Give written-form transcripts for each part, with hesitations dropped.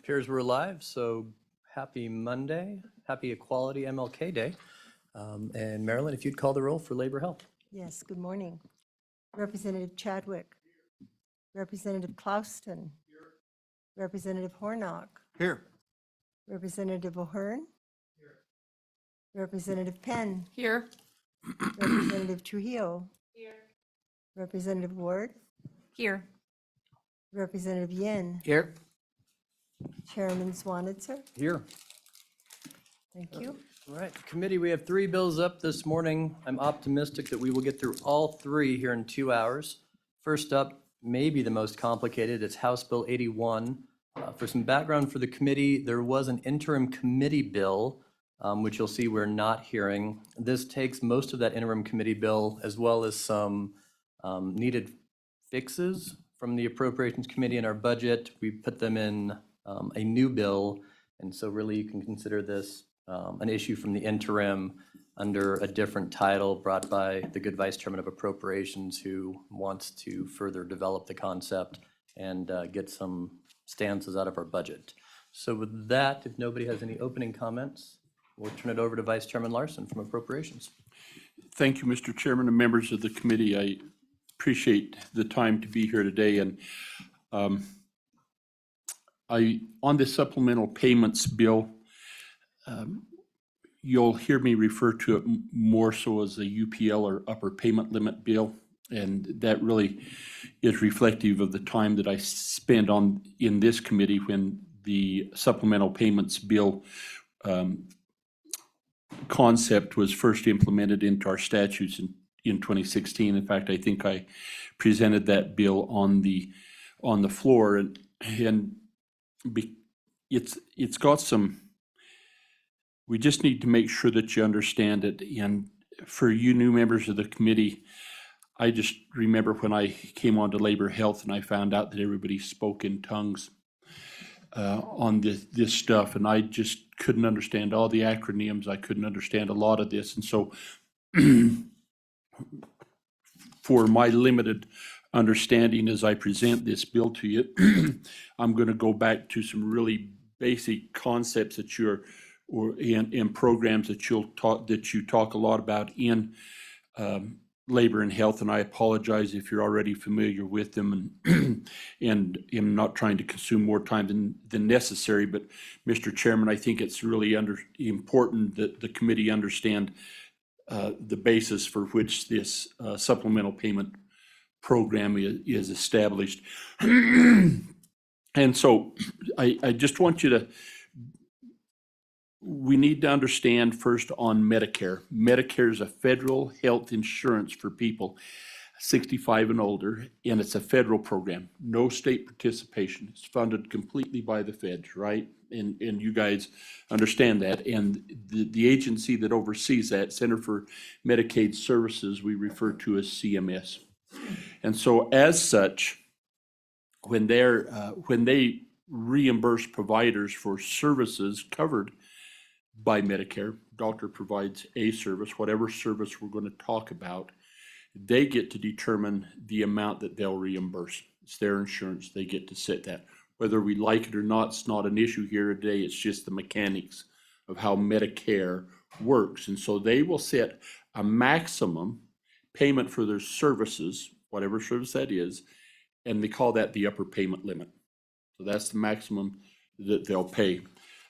Appears we're live, so happy Monday, happy Equality MLK Day. And Marilyn, if you'd call the roll for Labor Health. Yes, good morning. Representative Chadwick. Representative Klauston. Representative Hornock. Here. Representative O'Hearn. Representative Penn. Here. Representative Trujillo. Here. Representative Ward. Here. Representative Yen. Here. Chairman Swanitzer. Here. Thank you. All right, committee, we have 3 bills up this morning. I'm optimistic that we will get through all 3 here in 2 hours. First up, maybe the most complicated, it's House Bill 81. For some background for the committee, there was an interim committee bill, which you'll see we're not hearing. This takes most of that interim committee bill as well as some needed fixes from the Appropriations Committee in our budget. We put them in a new bill, and so really you can consider this an issue from the interim under a different title brought by the good Vice Chairman of Appropriations, who wants to further develop the concept and get some stanzas out of our budget. So with that, if nobody has any opening comments, we'll turn it over to Vice Chairman Larson from Appropriations. Thank you, Mr. Chairman and members of the committee. I appreciate the time to be here today. And on this supplemental payments bill, you'll hear me refer to it more so as the UPL or upper payment limit bill. And that really is reflective of the time that I spent in this committee when the supplemental payments bill concept was first implemented into our statutes in 2016. In fact, I think I presented that bill on the floor, and it's got some. We just need to make sure that you understand it. And for you new members of the committee, I just remember when I came on to Labor Health and I found out that everybody spoke in tongues on this stuff, and I just couldn't understand all the acronyms. I couldn't understand a lot of this, and so for my limited understanding as I present this bill to you, I'm going to go back to some really basic concepts that in programs that you talk a lot about in labor and health, and I apologize if you're already familiar with them, and am not trying to consume more time than necessary. But Mr. Chairman, I think it's really important that the committee understand the basis for which this supplemental payment program is established. And so I just want you to, we need to understand first on Medicare. Medicare is a federal health insurance for people 65 and older, and it's a federal program. No state participation. It's funded completely by the feds, right? And you guys understand that. And the agency that oversees that, Center for Medicaid Services, we refer to as CMS. And so as such, when they reimburse providers for services covered by Medicare, doctor provides a service, whatever service we're going to talk about, they get to determine the amount that they'll reimburse. It's their insurance. They get to set that. Whether we like it or not, it's not an issue here today. It's just the mechanics of how Medicare works. And so they will set a maximum payment for their services, whatever service that is, and they call that the upper payment limit. So that's the maximum that they'll pay.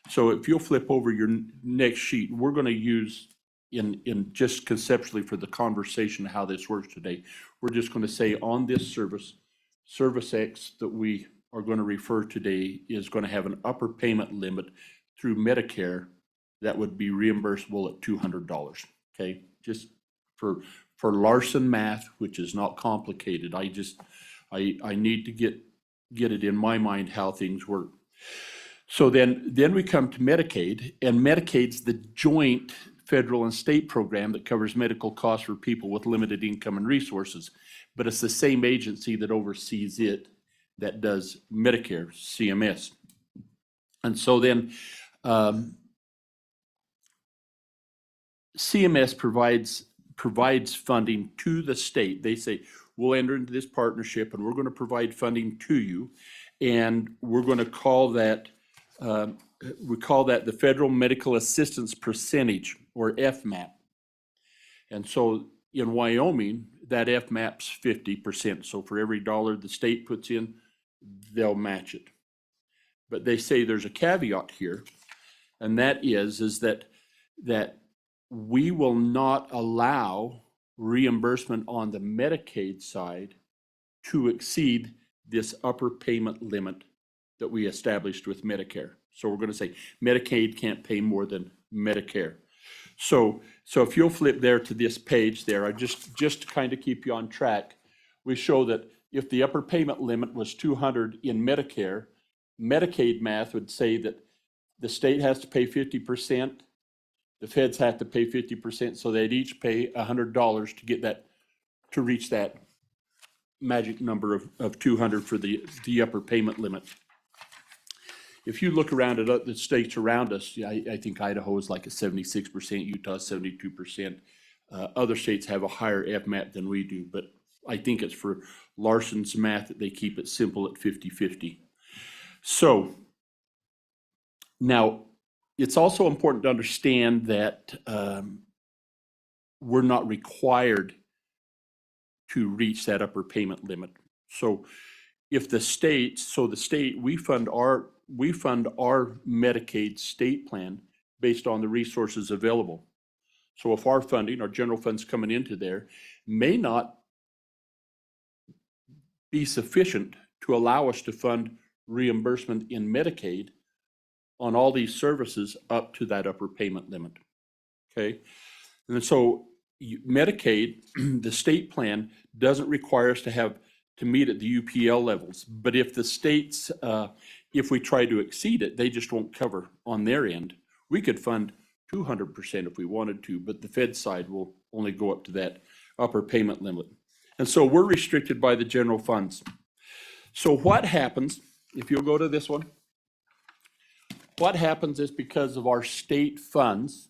So if you'll flip over your next sheet, we're going to use in just conceptually for the conversation how this works today. We're just going to say on this service X that we are going to refer today is going to have an upper payment limit through Medicare that would be reimbursable at $200. Okay, just for Larson math, which is not complicated. I need to get it in my mind how things work. So then we come to Medicaid, and Medicaid's the joint federal and state program that covers medical costs for people with limited income and resources, but it's the same agency that oversees it that does Medicare, CMS. And so then CMS provides funding to the state. They say, we'll enter into this partnership and we're going to provide funding to you, and we're going to call that We call that the Federal Medical Assistance Percentage, or FMAP. And so in Wyoming, that FMAP's 50%. So for every dollar the state puts in, they'll match it. But they say there's a caveat here, and that is that we will not allow reimbursement on the Medicaid side to exceed this upper payment limit that we established with Medicare. So we're going to say Medicaid can't pay more than Medicare. So if you'll flip there to this page there, I just to kind of keep you on track, we show that if the upper payment limit was 200 in Medicare, Medicaid math would say that the state has to pay 50%, the feds have to pay 50%, so they'd each pay $100 to get that, to reach that magic number of 200 for the upper payment limit. If you look around at the states around us, I think Idaho is like a 76%, Utah 72%. Other states have a higher FMAP than we do, but I think it's for Larson's math that they keep it simple at 50-50. So now it's also important to understand that we're not required to reach that upper payment limit. So if the state, we fund our Medicaid state plan based on the resources available. So if our funding, our general funds coming into there, may not be sufficient to allow us to fund reimbursement in Medicaid on all these services up to that upper payment limit, okay? And so Medicaid, the state plan, doesn't require us to meet at the UPL levels, but if the states, if we try to exceed it, they just won't cover on their end. We could fund 200% if we wanted to, but the Fed side will only go up to that upper payment limit. And so we're restricted by the general funds. So what happens, if you'll go to this one, what happens is because of our state funds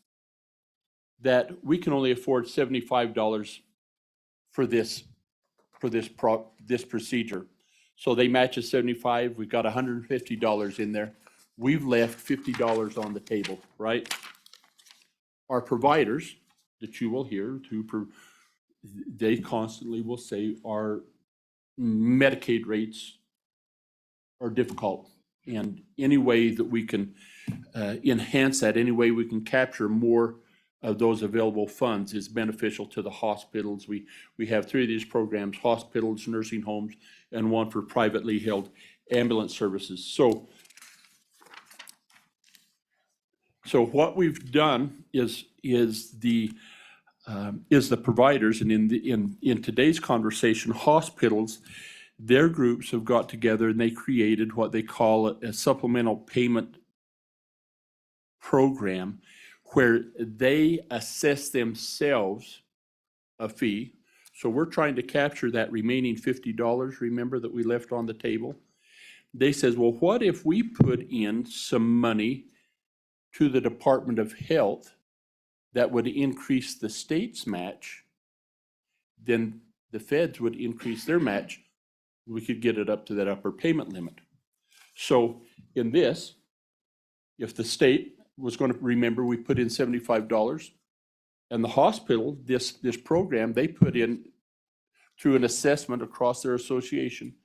that we can only afford $75 for this procedure. So they match us 75, we've got $150 in there. We've left $50 on the table, right? Our providers that you will hear, they constantly will say our Medicaid rates are difficult. And any way that we can enhance that, any way we can capture more of those available funds is beneficial to the hospitals. We have 3 of these programs: hospitals, nursing homes, and one for privately held ambulance services. So what we've done is the providers, and in today's conversation, hospitals, their groups have got together and they created what they call a supplemental payment program, where they assess themselves a fee. So we're trying to capture that remaining $50, remember, that we left on the table. They says, well, what if we put in some money to the Department of Health that would increase the state's match? Then the feds would increase their match. We could get it up to that upper payment limit. So in this, if the state was going to, remember, we put in $75, and the hospital, this program, they put in, through an assessment across their association,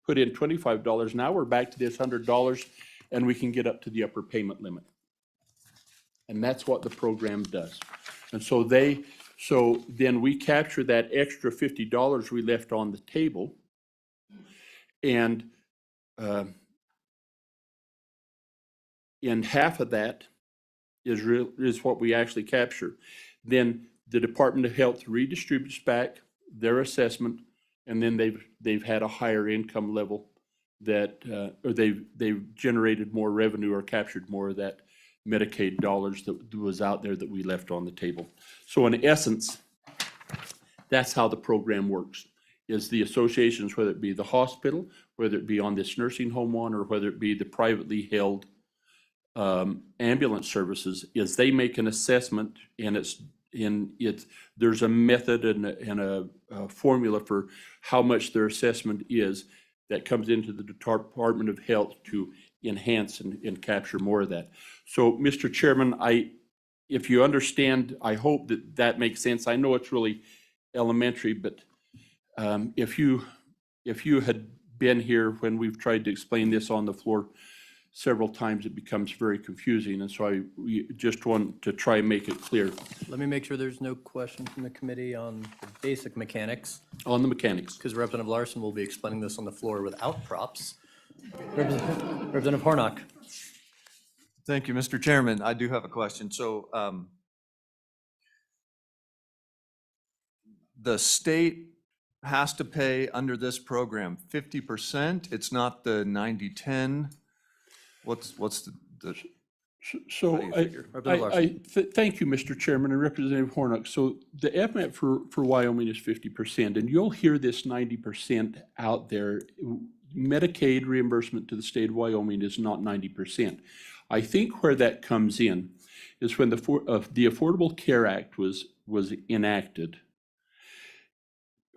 put in $25. Now we're back to this $100, and we can get up to the upper payment limit. And that's what the program does. And so then we capture that extra $50 we left on the table, and half of that is what we actually capture. Then the Department of Health redistributes back their assessment, and then they've had a higher income level that, or they've generated more revenue or captured more of that Medicaid dollars that was out there that we left on the table. So in essence, that's how the program works, is the associations, whether it be the hospital, whether it be on this nursing home one, or whether it be the privately held ambulance services, is they make an assessment, and there's a method and a formula for how much their assessment is that comes into the Department of Health to enhance and capture more of that. So, Mr. Chairman, if you understand, I hope that that makes sense. I know it's really elementary, but if you had been here when we've tried to explain this on the floor several times, it becomes very confusing. And so we just want to try and make it clear Let me make sure there's no question from the committee on the basic mechanics, on the mechanics. because Representative Larson will be explaining this on the floor without props. Representative Hornock. Thank you, Mr. Chairman. I do have a question. So the state has to pay under this program 50%. It's not the 90-10. What's the So How do you figure? thank you, Mr. Chairman and Representative Hornock. So the FMAP for Wyoming is 50%, and you'll hear this 90% out there. Medicaid reimbursement to the state of Wyoming is not 90%. I think where that comes in is when the Affordable Care Act was enacted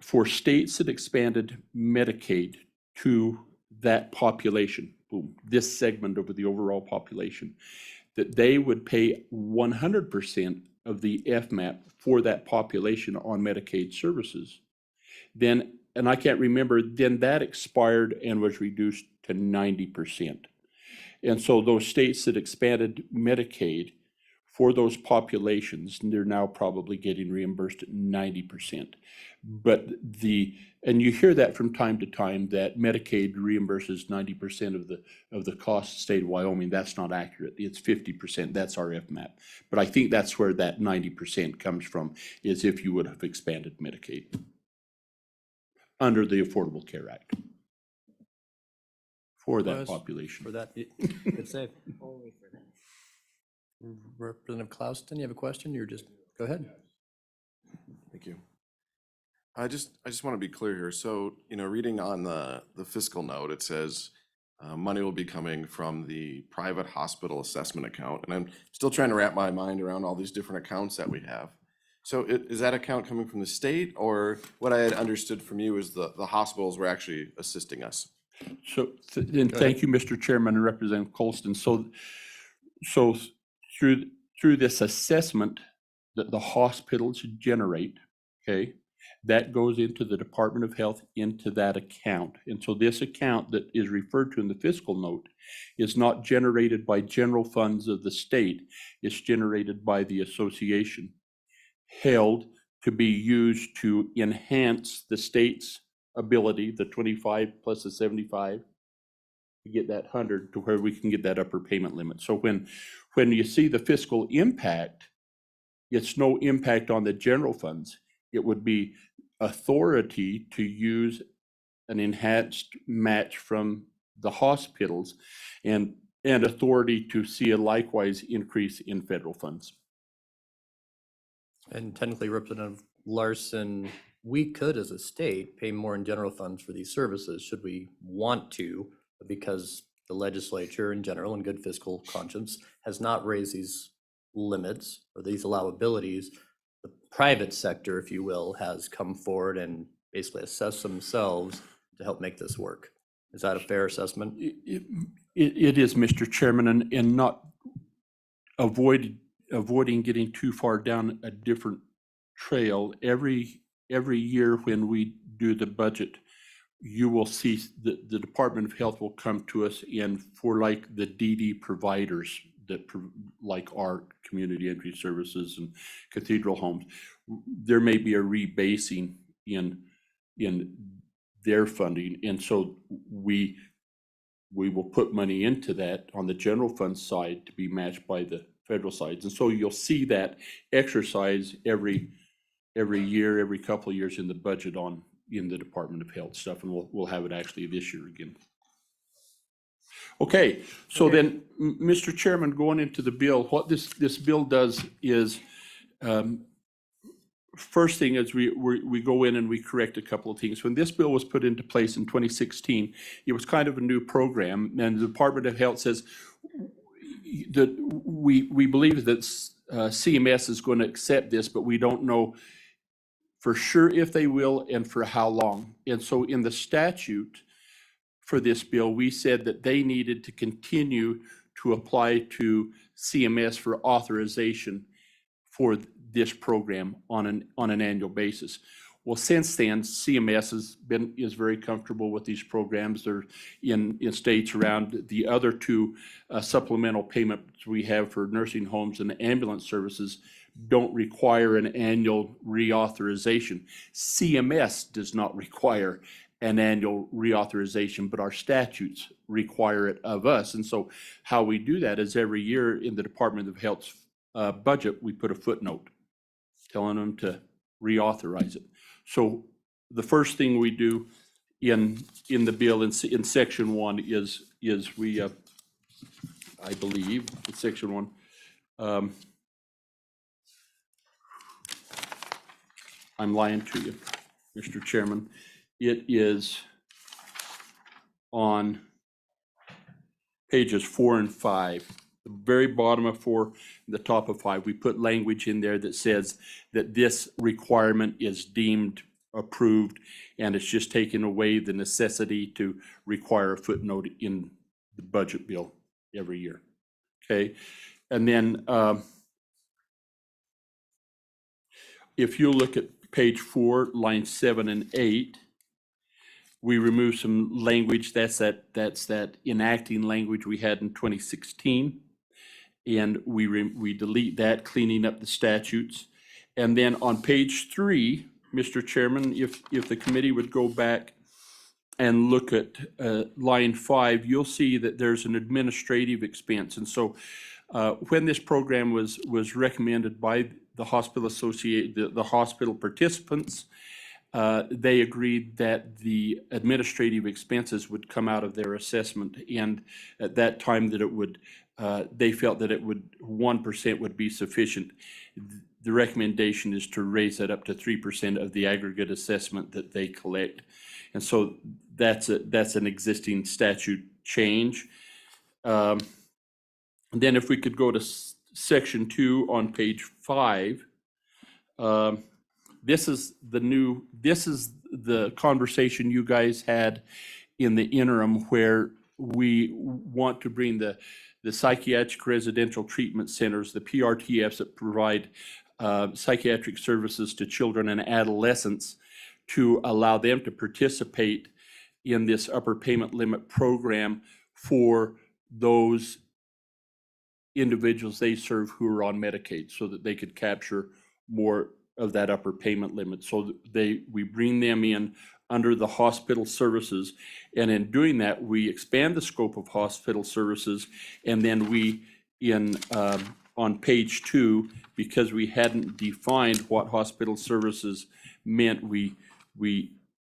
for states that expanded Medicaid to that population, boom, this segment over the overall population, that they would pay 100% of the FMAP for that population on Medicaid services. Then, and I can't remember, then that expired and was reduced to 90%. And so those states that expanded Medicaid for those populations, they're now probably getting reimbursed at 90%. But and you hear that from time to time, that Medicaid reimburses 90% of the cost of the state of Wyoming. That's not accurate. It's 50%. That's our FMAP. But I think that's where that 90% comes from, is if you would have expanded Medicaid under the Affordable Care Act for that Was population. For that, good save. Representative Clauston, you have a question? You're just, go ahead. Thank you. I just want to be clear here. So, reading on the fiscal note, it says money will be coming from the private hospital assessment account. And I'm still trying to wrap my mind around all these different accounts that we have. So is that account coming from the state, or what I had understood from you is the hospitals were actually assisting us? So, and thank you, Mr. Chairman and Representative Colston. So through this assessment that the hospitals generate, okay, that goes into the Department of Health, into that account. And so this account that is referred to in the fiscal note is not generated by general funds of the state. It's generated by the association, held to be used to enhance the state's ability, the 25 plus the 75, to get that 100 to where we can get that upper payment limit. So when you see the fiscal impact, it's no impact on the general funds. It would be authority to use an enhanced match from the hospitals and authority to see a likewise increase in federal funds. And technically, Representative Larson, we could, as a state, pay more in general funds for these services should we want to, because the legislature in general, in good fiscal conscience, has not raised these limits or these allowabilities. The private sector, if you will, has come forward and basically assessed themselves to help make this work. Is that a fair assessment? It is, Mr. Chairman, and not avoiding getting too far down a different trail. Every year when we do the budget, you will see the Department of Health will come to us, and for like the DD providers that like our community entry services and cathedral homes, there may be a rebasing in their funding, and so we will put money into that on the general fund side to be matched by the federal sides. And so you'll see that exercise every year, every couple of years in the budget in the Department of Health stuff, and we'll have it actually this year again. Okay, so then, Mr. Chairman, going into the bill, what this bill does is, first thing is we go in and we correct a couple of things. When this bill was put into place in 2016, it was kind of a new program, and the Department of Health says that we believe that CMS is going to accept this, but we don't know for sure if they will and for how long. And so in the statute for this bill, we said that they needed to continue to apply to CMS for authorization for this program on an annual basis. Well, since then, CMS is very comfortable with these programs. They're in states around the other two supplemental payments we have for nursing homes and ambulance services don't require an annual reauthorization. CMS does not require an annual reauthorization, but our statutes require it of us. And so how we do that is every year in the Department of Health's budget, we put a footnote telling them to reauthorize it. So the first thing we do in the bill in section 1 is we, I believe, in section 1, I'm lying to you, Mr. Chairman. It is on pages 4 and 5. The very bottom of 4, the top of 5, we put language in there that says that this requirement is deemed approved, and it's just taking away the necessity to require a footnote in the budget bill every year. Okay, and then if you look at page 4, lines 7 and 8, we remove some language. That's that enacting language we had in 2016. And we delete that, cleaning up the statutes. And then on page 3, Mr. Chairman, if the committee would go back and look at line 5, you'll see that there's an administrative expense. And so when this program was recommended by the hospital the hospital participants, they agreed that the administrative expenses would come out of their assessment. And at that time that it would, they felt that 1% would be sufficient. The recommendation is to raise that up to 3% of the aggregate assessment that they collect. And so that's an existing statute change. Then if we could go to section 2 on page 5, this is the conversation you guys had in the interim where we want to bring the psychiatric residential treatment centers, the PRTFs that provide psychiatric services to children and adolescents, to allow them to participate in this upper payment limit program for those individuals they serve who are on Medicaid, so that they could capture more of that upper payment limit. So we bring them in under the hospital services, and in doing that, we expand the scope of hospital services, and then we on page 2, because we hadn't defined what hospital services meant, we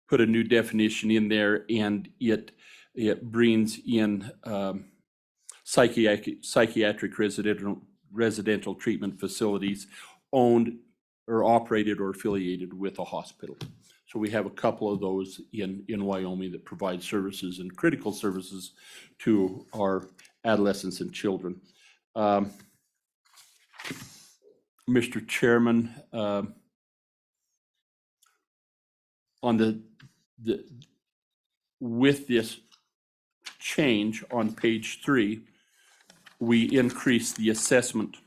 put a new definition in there, and it brings in psychiatric residential treatment facilities owned or operated or affiliated with a hospital. So we have a couple of those in Wyoming that provide services and critical services to our adolescents and children. Mr. Chairman, on with this change on page 3, we increase the assessment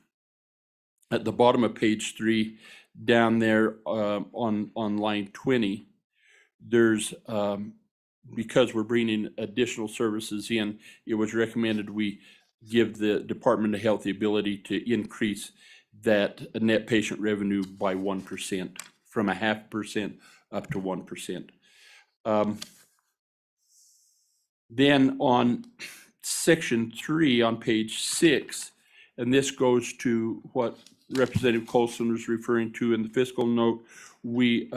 at the bottom of page 3, down there on line 20. There's because we're bringing additional services in, it was recommended we give the Department of Health the ability to increase that net patient revenue by 1%, from 0.5% up to 1%. Then on section 3 on page 6, and this goes to what Representative Colson was referring to in the fiscal note, we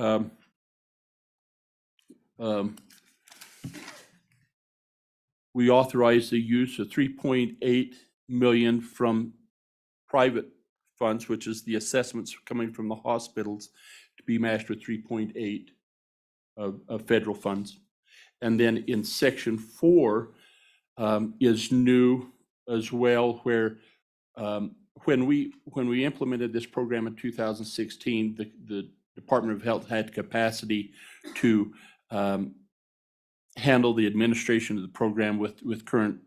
authorized the use of $3.8 million from private funds, which is the assessments coming from the hospitals, to be matched with 3.8 of federal funds. And then in section 4 is new as well, where when we implemented this program in 2016, the Department of Health had capacity to handle the administration of the program with current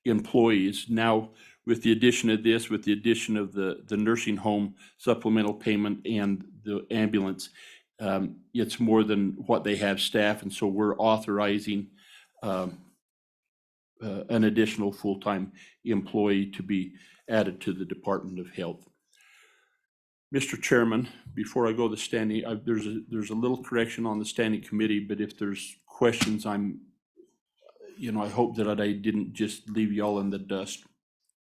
employees. Now, with the addition of this, with the addition of the nursing home supplemental payment and the ambulance, it's more than what they have staff, and so we're authorizing an additional full-time employee to be added to the Department of Health. Mr. Chairman, before I go to standing, there's a little correction on the standing committee, but if there's questions, I hope that I didn't just leave y'all in the dust.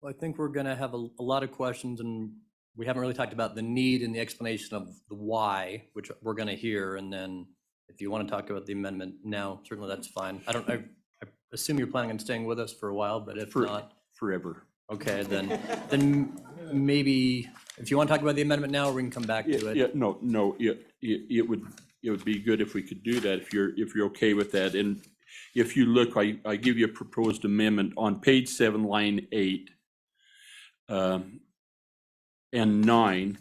Well, I think we're going to have a lot of questions, and we haven't really talked about the need and the explanation of the why, which we're going to hear. And then if you want to talk about the amendment now, certainly that's fine. I assume you're planning on staying with us for a while, but if not, Forever. okay, then maybe if you want to talk about the amendment now, we can come back to it. Yeah, no, it would be good if we could do that, if you're okay with that. And if you look, I give you a proposed amendment on page 7, line 8 and 9.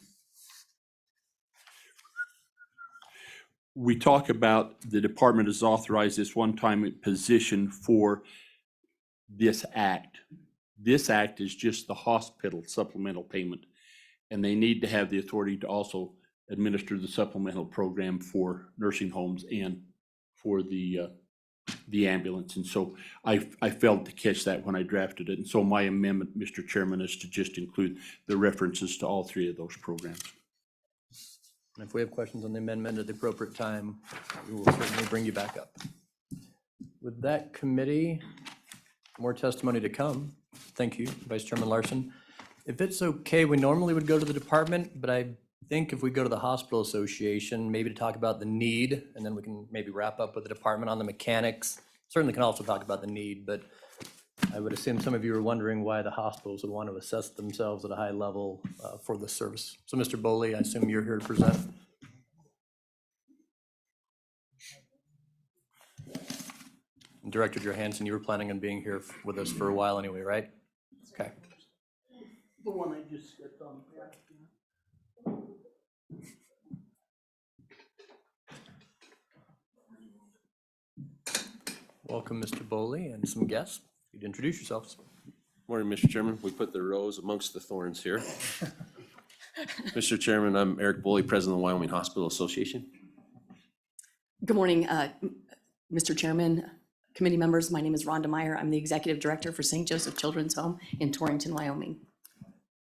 We talk about the department has authorized this one-time position for this act. This act is just the hospital supplemental payment, and they need to have the authority to also administer the supplemental program for nursing homes and for the ambulance. And so I failed to catch that when I drafted it. And so my amendment, Mr. Chairman, is to just include the references to all 3 of those programs. And if we have questions on the amendment at the appropriate time, we will certainly bring you back up. With that, committee, more testimony to come. Thank you, Vice Chairman Larson. If it's okay, we normally would go to the department, but I think if we go to the Hospital Association, maybe to talk about the need, and then we can maybe wrap up with the department on the mechanics. Certainly can also talk about the need, but I would assume some of you are wondering why the hospitals would want to assess themselves at a high level for this service. So Mr. Boley, I assume you're here to present. And Director Johansson, you were planning on being here with us for a while anyway, right? Okay. The one I just skipped on. Welcome, Mr. Boley, and some guests. You'd introduce yourselves. Morning, Mr. Chairman. We put the rose amongst the thorns here. Mr. Chairman, I'm Eric Boley, President of the Wyoming Hospital Association. Good morning, Mr. Chairman, committee members. My name is Rhonda Meyer. I'm the Executive Director for St. Joseph Children's Home in Torrington, Wyoming.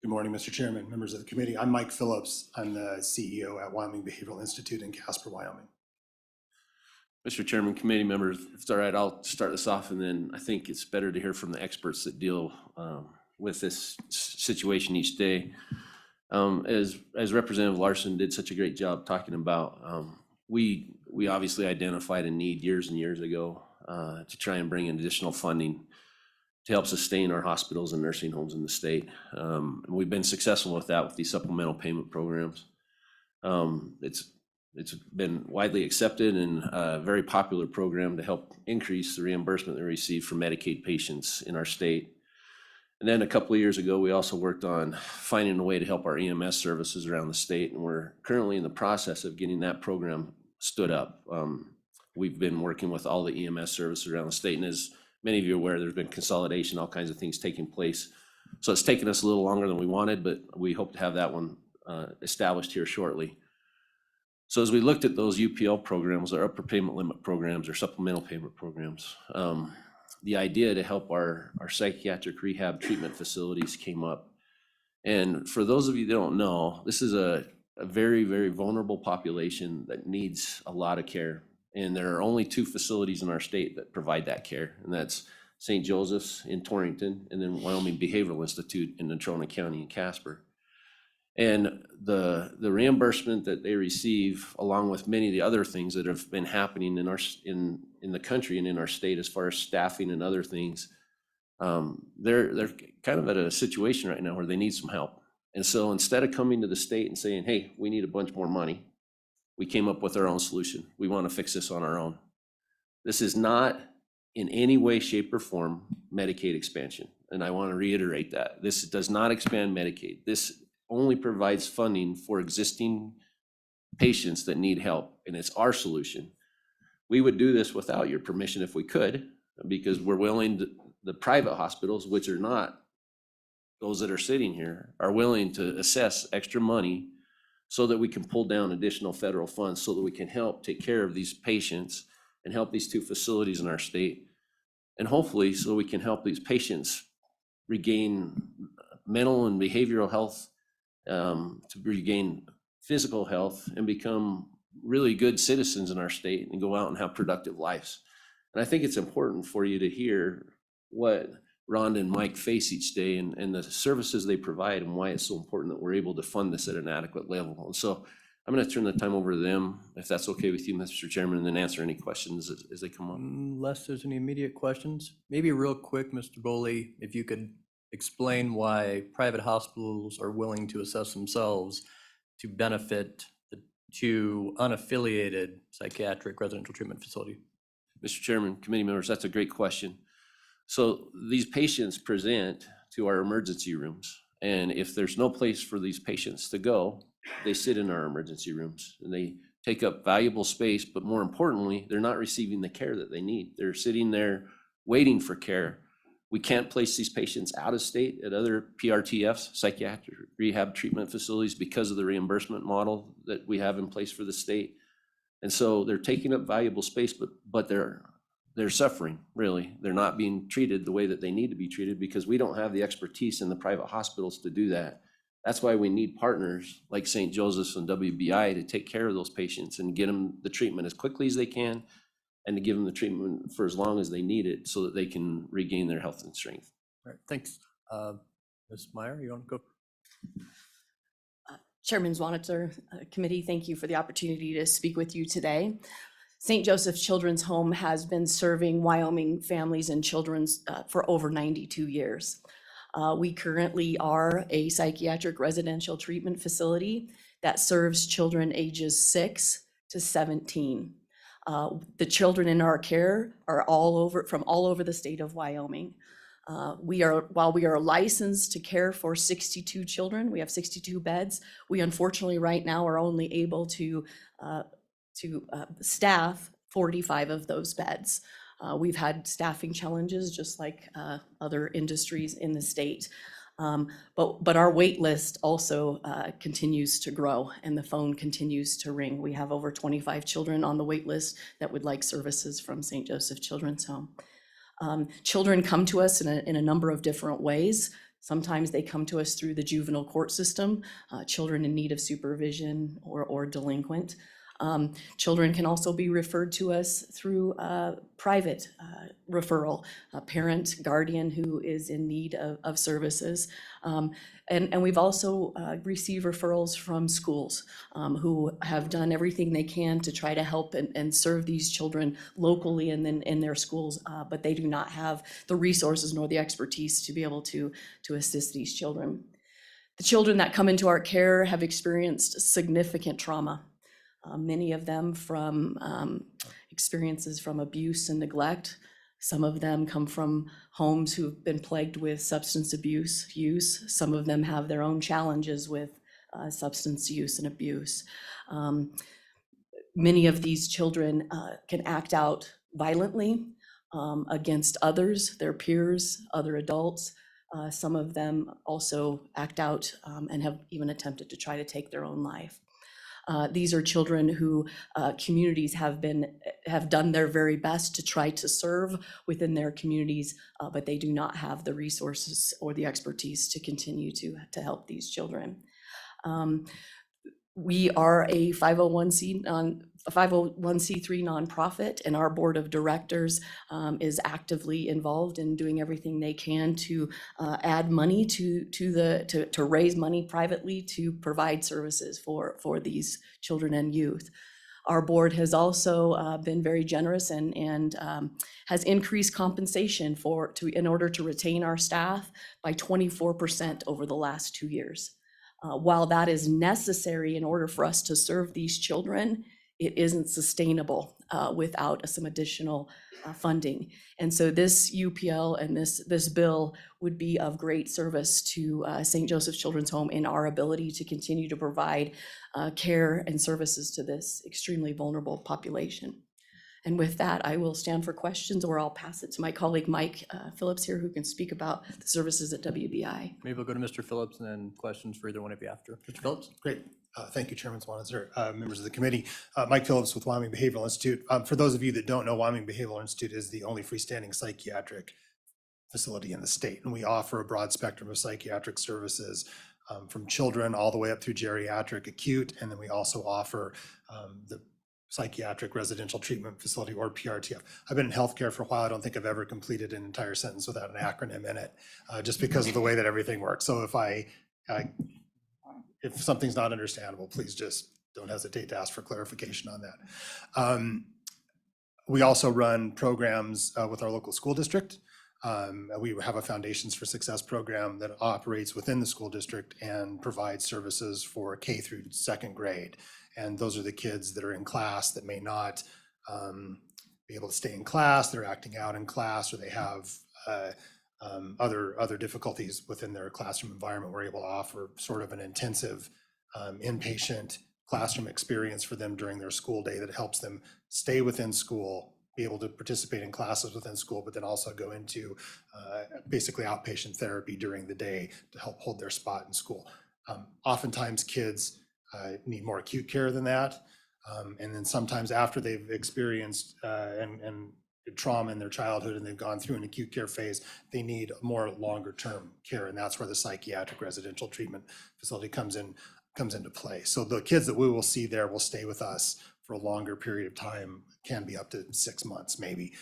Good morning, Mr. Chairman, members of the committee. I'm Mike Phillips. I'm the CEO at Wyoming Behavioral Institute in Casper, Wyoming. Mr. Chairman, committee members, if it's all right, I'll start this off, and then I think it's better to hear from the experts that deal with this situation each day. As Representative Larson did such a great job talking about, we obviously identified a need years and years ago to try and bring in additional funding to help sustain our hospitals and nursing homes in the state. And we've been successful with that with these supplemental payment programs. It's been widely accepted and a very popular program to help increase the reimbursement they receive from Medicaid patients in our state. And then a couple of years ago, we also worked on finding a way to help our EMS services around the state, and we're currently in the process of getting that program stood up. We've been working with all the EMS services around the state, and as many of you are aware, there's been consolidation, all kinds of things taking place. So it's taken us a little longer than we wanted, but we hope to have that one established here shortly. So as we looked at those UPL programs, or upper payment limit programs, or supplemental payment programs, the idea to help our psychiatric rehab treatment facilities came up. And for those of you that don't know, this is a very, very vulnerable population that needs a lot of care. And there are only 2 facilities in our state that provide that care, and that's St. Joseph's in Torrington, and then Wyoming Behavioral Institute in Natrona County in Casper. And the reimbursement that they receive, along with many of the other things that have been happening in the country and in our state as far as staffing and other things, they're kind of at a situation right now where they need some help. And so instead of coming to the state and saying, hey, we need a bunch more money, we came up with our own solution. We want to fix this on our own. This is not in any way, shape, or form Medicaid expansion. And I want to reiterate that. This does not expand Medicaid. This only provides funding for existing patients that need help, and it's our solution. we would do this without your permission if we could, because we're willing to, the private hospitals, which are not those that are sitting here, are willing to assess extra money so that we can pull down additional federal funds so that we can help take care of these patients and help these two facilities in our state. And hopefully, so we can help these patients regain mental and behavioral health, to regain physical health and become really good citizens in our state and go out and have productive lives. And I think it's important for you to hear what Rhonda and Mike face each day and the services they provide and why it's so important that we're able to fund this at an adequate level. And so I'm going to turn the time over to them, if that's okay with you, Mr. Chairman, and then answer any questions as they come on. Unless there's any immediate questions, maybe real quick, Mr. Boley, if you could explain why private hospitals are willing to assess themselves to benefit the two unaffiliated psychiatric residential treatment facility. Mr. Chairman, committee members, that's a great question. So these patients present to our emergency rooms, and if there's no place for these patients to go, they sit in our emergency rooms and they take up valuable space, but more importantly, they're not receiving the care that they need. They're sitting there waiting for care. We can't place these patients out of state at other PRTFs, psychiatric rehab treatment facilities, because of the reimbursement model that we have in place for the state. And so they're taking up valuable space, but they're suffering, really. They're not being treated the way that they need to be treated because we don't have the expertise in the private hospitals to do that. That's why we need partners like St. Joseph's and WBI to take care of those patients and get them the treatment as quickly as they can, and to give them the treatment for as long as they need it so that they can regain their health and strength. All right, thanks. Ms. Meyer, you want to go? Chairman Zwanitzer, committee, thank you for the opportunity to speak with you today. St. Joseph Children's Home has been serving Wyoming families and children for over 92 years. We currently are a psychiatric residential treatment facility that serves children ages 6 to 17. The children in our care are from all over the state of Wyoming. While we are licensed to care for 62 children, we have 62 beds. We unfortunately right now are only able to staff 45 of those beds. We've had staffing challenges just like other industries in the state. But our wait list also continues to grow and the phone continues to ring. We have over 25 children on the wait list that would like services from St. Joseph Children's Home. Children come to us in a number of different ways. Sometimes they come to us through the juvenile court system, children in need of supervision or delinquent. Children can also be referred to us through private referral, a parent, guardian who is in need of services. And we've also received referrals from schools who have done everything they can to try to help and serve these children locally and then in their schools, but they do not have the resources nor the expertise to be able to assist these children. The children that come into our care have experienced significant trauma. Many of them from experiences from abuse and neglect. Some of them come from homes who've been plagued with substance abuse use. Some of them have their own challenges with substance use and abuse. Many of these children can act out violently against others, their peers, other adults. Some of them also act out and have even attempted to try to take their own life. These are children who communities have done their very best to try to serve within their communities, but they do not have the resources or the expertise to continue to help these children. We are a 501c3 nonprofit, and our board of directors is actively involved in doing everything they can to add money to raise money privately to provide services for these children and youth. Our board has also been very generous and has increased compensation in order to retain our staff by 24% over the last 2 years. While that is necessary in order for us to serve these children, it isn't sustainable without some additional funding. And so this UPL and this bill would be of great service to St. Joseph Children's Home in our ability to continue to provide care and services to this extremely vulnerable population. And with that, I will stand for questions, or I'll pass it to my colleague Mike Phillips here, who can speak about the services at WBI. Maybe we'll go to Mr. Phillips and then questions for either one of you after. Mr. Phillips? Great. Thank you, Chairman Swanitzer, members of the committee. Mike Phillips with Wyoming Behavioral Institute. For those of you that don't know, Wyoming Behavioral Institute is the only freestanding psychiatric facility in the state. And we offer a broad spectrum of psychiatric services from children all the way up through geriatric acute. And then we also offer the psychiatric residential treatment facility, or PRTF. I've been in healthcare for a while. I don't think I've ever completed an entire sentence without an acronym in it, just because of the way that everything works. So if something's not understandable, please just don't hesitate to ask for clarification on that. We also run programs with our local school district. We have a Foundations for Success program that operates within the school district and provides services for K through second grade. And those are the kids that are in class that may not be able to stay in class, they're acting out in class, or they have other difficulties within their classroom environment. We're able to offer sort of an intensive inpatient classroom experience for them during their school day that helps them stay within school, be able to participate in classes within school, but then also go into basically outpatient therapy during the day to help hold their spot in school. Oftentimes kids need more acute care than that. And then sometimes after they've experienced and trauma in their childhood and they've gone through an acute care phase, they need more longer term care. And that's where the psychiatric residential treatment facility comes into play. So the kids that we will see there will stay with us for a longer period of time, can be up to 6 months maybe,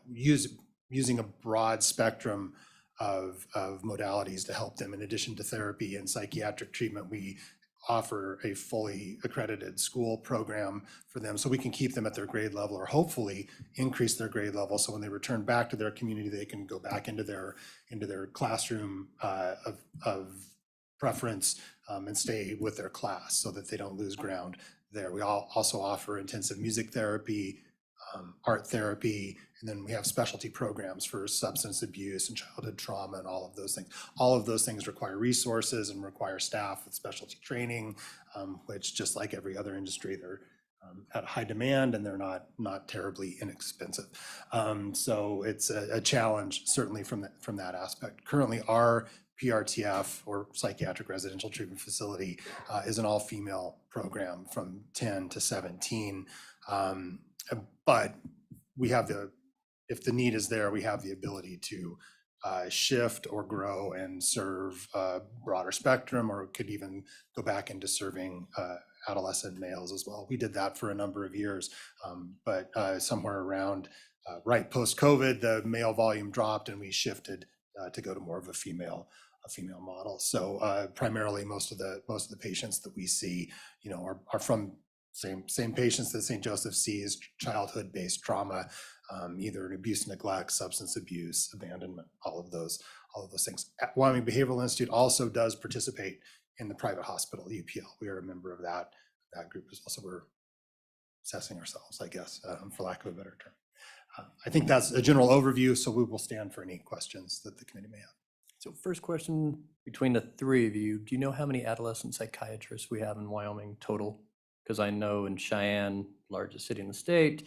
using a broad spectrum of modalities to help them. In addition to therapy and psychiatric treatment, we offer a fully accredited school program for them so we can keep them at their grade level, or hopefully increase their grade level, so when they return back to their community, they can go back into their classroom of preference and stay with their class so that they don't lose ground there. We also offer intensive music therapy, art therapy, and then we have specialty programs for substance abuse and childhood trauma and all of those things. All of those things require resources and require staff with specialty training, which, just like every other industry, they're at high demand and they're not terribly inexpensive. So it's a challenge, certainly from that aspect. Currently, our PRTF, or Psychiatric Residential Treatment Facility, is an all-female program from 10 to 17. But we have if the need is there, we have the ability to shift or grow and serve a broader spectrum, or could even go back into serving adolescent males as well. We did that for a number of years, but somewhere around right post-COVID, the male volume dropped and we shifted to go to more of a female model. So primarily most of the patients that we see, are from same patients that St. Joseph sees, childhood-based trauma, either abuse, neglect, substance abuse, abandonment, all of those things. Wyoming Behavioral Institute also does participate in the private hospital, UPL. We are a member of that group as well. So we're assessing ourselves, I guess, for lack of a better term. I think that's a general overview, so we will stand for any questions that the committee may have. So first question between the three of you, do you know how many adolescent psychiatrists we have in Wyoming total? Because I know in Cheyenne, largest city in the state,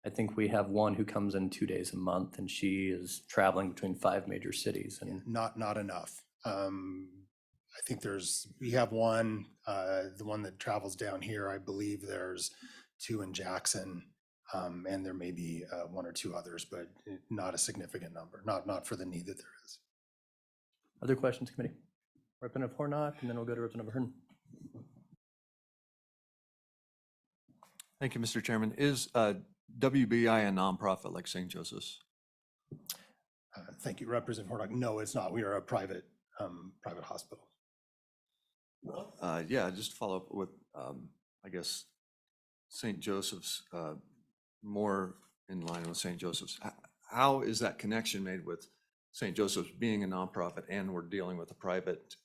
I think we have one who comes in 2 days a month, and she is traveling between 5 major cities. And Not enough. I think we have one, the one that travels down here. I believe there's 2 in Jackson, and there may be 1 or 2 others, but not a significant number, not for the need that there is. Other questions, committee? Representative Hornock, and then we'll go to Representative Hearn. Thank you, Mr. Chairman. Is WBI a nonprofit like St. Joseph's? Thank you, Representative Hornock. No, it's not. We are a private hospital. Yeah, just to follow up with, I guess, St. Joseph's, more in line with St. Joseph's. How is that connection made with St. Joseph's being a nonprofit, and we're dealing with a private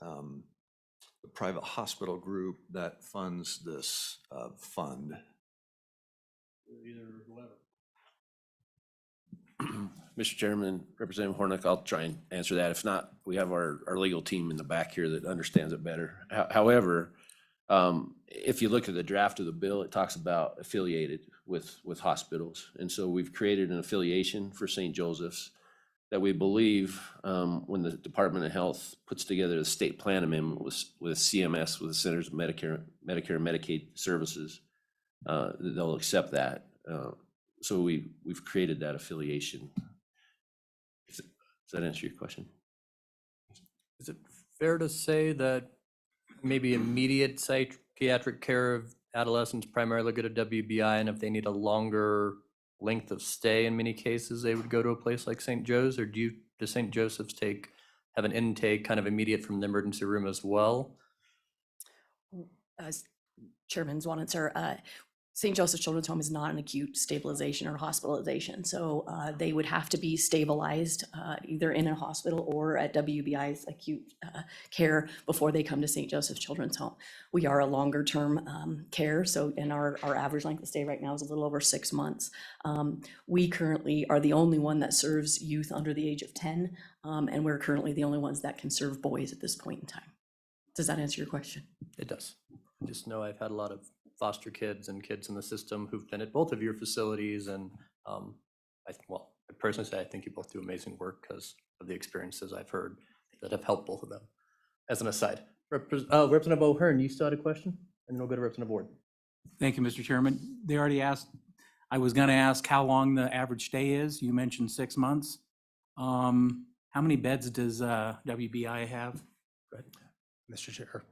hospital group that funds this fund? Mr. Chairman, Representative Hornick, I'll try and answer that. If not, we have our legal team in the back here that understands it better. However, If you look at the draft of the bill, it talks about affiliated with hospitals. And so we've created an affiliation for St. Joseph's that we believe, when the Department of Health puts together the state plan amendment with CMS, with the Centers of Medicare and Medicaid Services, that they'll accept that. So we've created that affiliation. Does that answer your question? Is it fair to say that maybe immediate psychiatric care of adolescents primarily go to WBI, and if they need a longer length of stay in many cases, they would go to a place like St. Joe's? Or does St. Joseph's have an intake kind of immediate from the emergency room as well? Chairman Zwanitzer, St. Joseph Children's Home is not an acute stabilization or hospitalization. So they would have to be stabilized either in a hospital or at WBI's acute care before they come to St. Joseph Children's Home. We are a longer term care. So, and our average length of stay right now is a little over 6 months. We currently are the only one that serves youth under the age of 10. And we're currently the only ones that can serve boys at this point in time. Does that answer your question? It does. Just know I've had a lot of foster kids and kids in the system who've been at both of your facilities, and I personally say I think you both do amazing work because of the experiences I've heard that have helped both of them. As an aside, Representative O'Hearn, you still had a question, and then we'll go to Representative Ward. Thank you, Mr. Chairman. They already asked, I was going to ask how long the average stay is. You mentioned 6 months. How many beds does WBI have? Mr. Chair,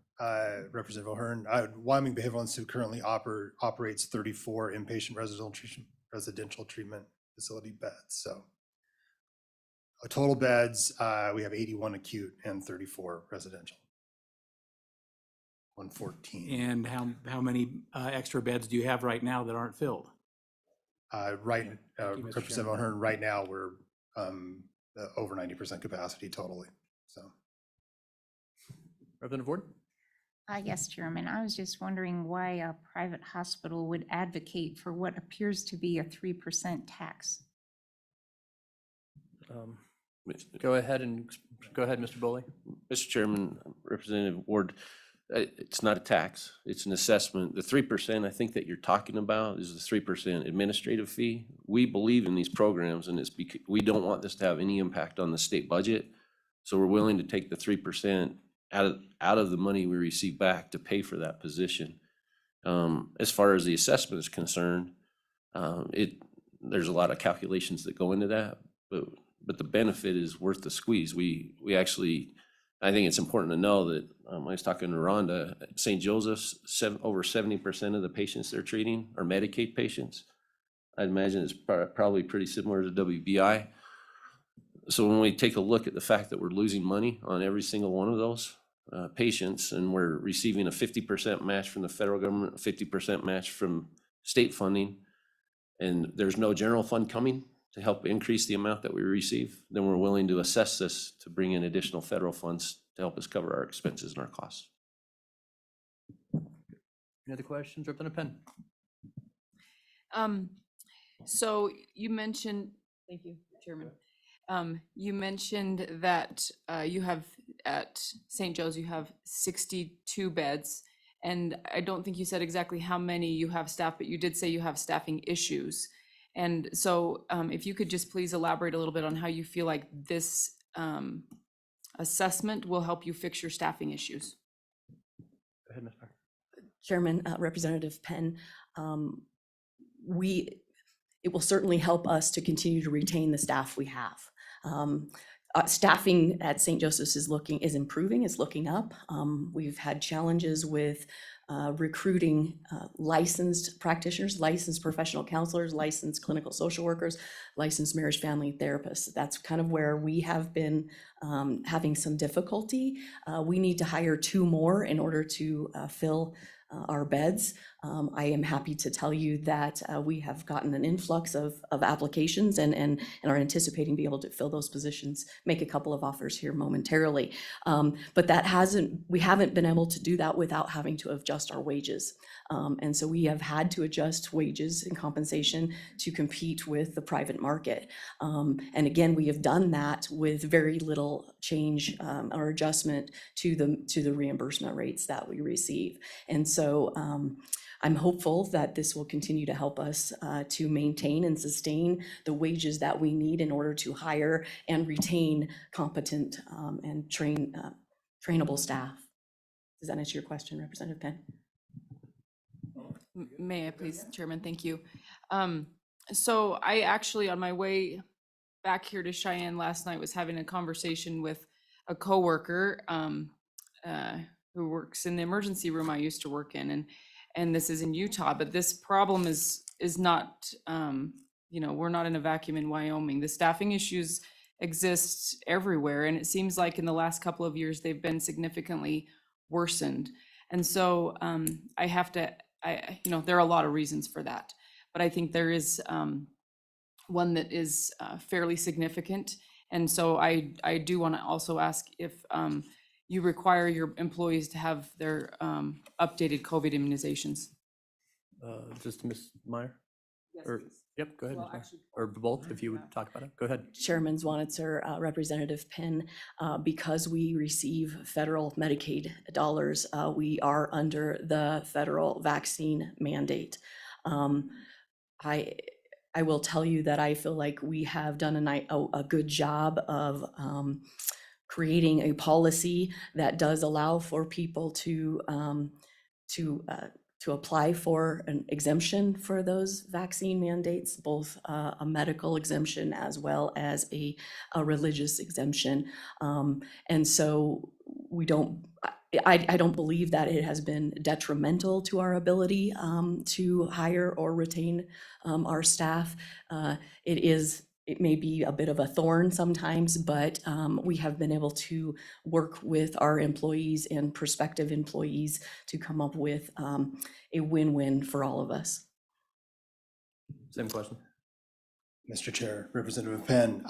Representative O'Hearn, Wyoming Behavioral Institute currently operates 34 inpatient residential treatment facility beds. So total beds, we have 81 acute and 34 residential. 114. And how many extra beds do you have right now that aren't filled? Thank you, Mr. Representative Chairman. O'Hearn, right now we're over 90% capacity totally. So. Representative Ward? Yes, Chairman. I was just wondering why a private hospital would advocate for what appears to be a 3% tax. Go ahead, Mr. Boley. Mr. Chairman, Representative Ward, it's not a tax, it's an assessment. The 3% I think that you're talking about is the 3% administrative fee. We believe in these programs, and it's because we don't want this to have any impact on the state budget. So we're willing to take the 3% out of the money we receive back to pay for that position. As far as the assessment is concerned, there's a lot of calculations that go into that, but the benefit is worth the squeeze. We actually, I think it's important to know that I was talking to Rhonda, St. Joseph's, over 70% of the patients they're treating are Medicaid patients. I'd imagine it's probably pretty similar to WBI. So when we take a look at the fact that we're losing money on every single one of those patients, and we're receiving a 50% match from the federal government, a 50% match from state funding, and there's no general fund coming to help increase the amount that we receive, then we're willing to assess this to bring in additional federal funds to help us cover our expenses and our costs. Any other questions? Representative Penn? So you mentioned, thank you, Chairman. You mentioned that you have at St. Joe's, you have 62 beds. And I don't think you said exactly how many you have staff, but you did say you have staffing issues. And so if you could just please elaborate a little bit on how you feel like this assessment will help you fix your staffing issues. Go ahead, Ms. Parker. Chairman, Representative Penn, it will certainly help us to continue to retain the staff we have. Staffing at St. Joseph's is improving, it's looking up. We've had challenges with recruiting licensed practitioners, licensed professional counselors, licensed clinical social workers, licensed marriage family therapists. That's kind of where we have been having some difficulty. We need to hire 2 more in order to fill our beds. I am happy to tell you that we have gotten an influx of applications and are anticipating being able to fill those positions, make a couple of offers here momentarily. But we haven't been able to do that without having to adjust our wages. And so we have had to adjust wages and compensation to compete with the private market. And again, we have done that with very little change or adjustment to the reimbursement rates that we receive. And so I'm hopeful that this will continue to help us to maintain and sustain the wages that we need in order to hire and retain competent and trainable staff. Does that answer your question, Representative Penn? May I please, Chairman? Thank you. So I actually, on my way back here to Cheyenne last night, was having a conversation with a coworker who works in the emergency room I used to work in, and this is in Utah, but this problem is not, we're not in a vacuum in Wyoming. The staffing issues exist everywhere, and it seems like in the last couple of years, they've been significantly worsened. And so there are a lot of reasons for that, but I think there is one that is fairly significant. And so I do want to also ask if you require your employees to have their updated COVID immunizations. Just Ms. Meyer? Yes, Or- please. Yep, go ahead. Well, Ms. Meyer. actually, Or both, if you would talk about it. Go ahead. Chairman Zwanitzer, Representative Penn, because we receive federal Medicaid dollars, we are under the federal vaccine mandate. I will tell you that I feel like we have done a good job of creating a policy that does allow for people to apply for an exemption for those vaccine mandates, both a medical exemption as well as a religious exemption. And so I don't believe that it has been detrimental to our ability to hire or retain our staff. It may be a bit of a thorn sometimes, but we have been able to work with our employees and prospective employees to come up with a win-win for all of us. Same question. Mr. Chair, Representative Penn,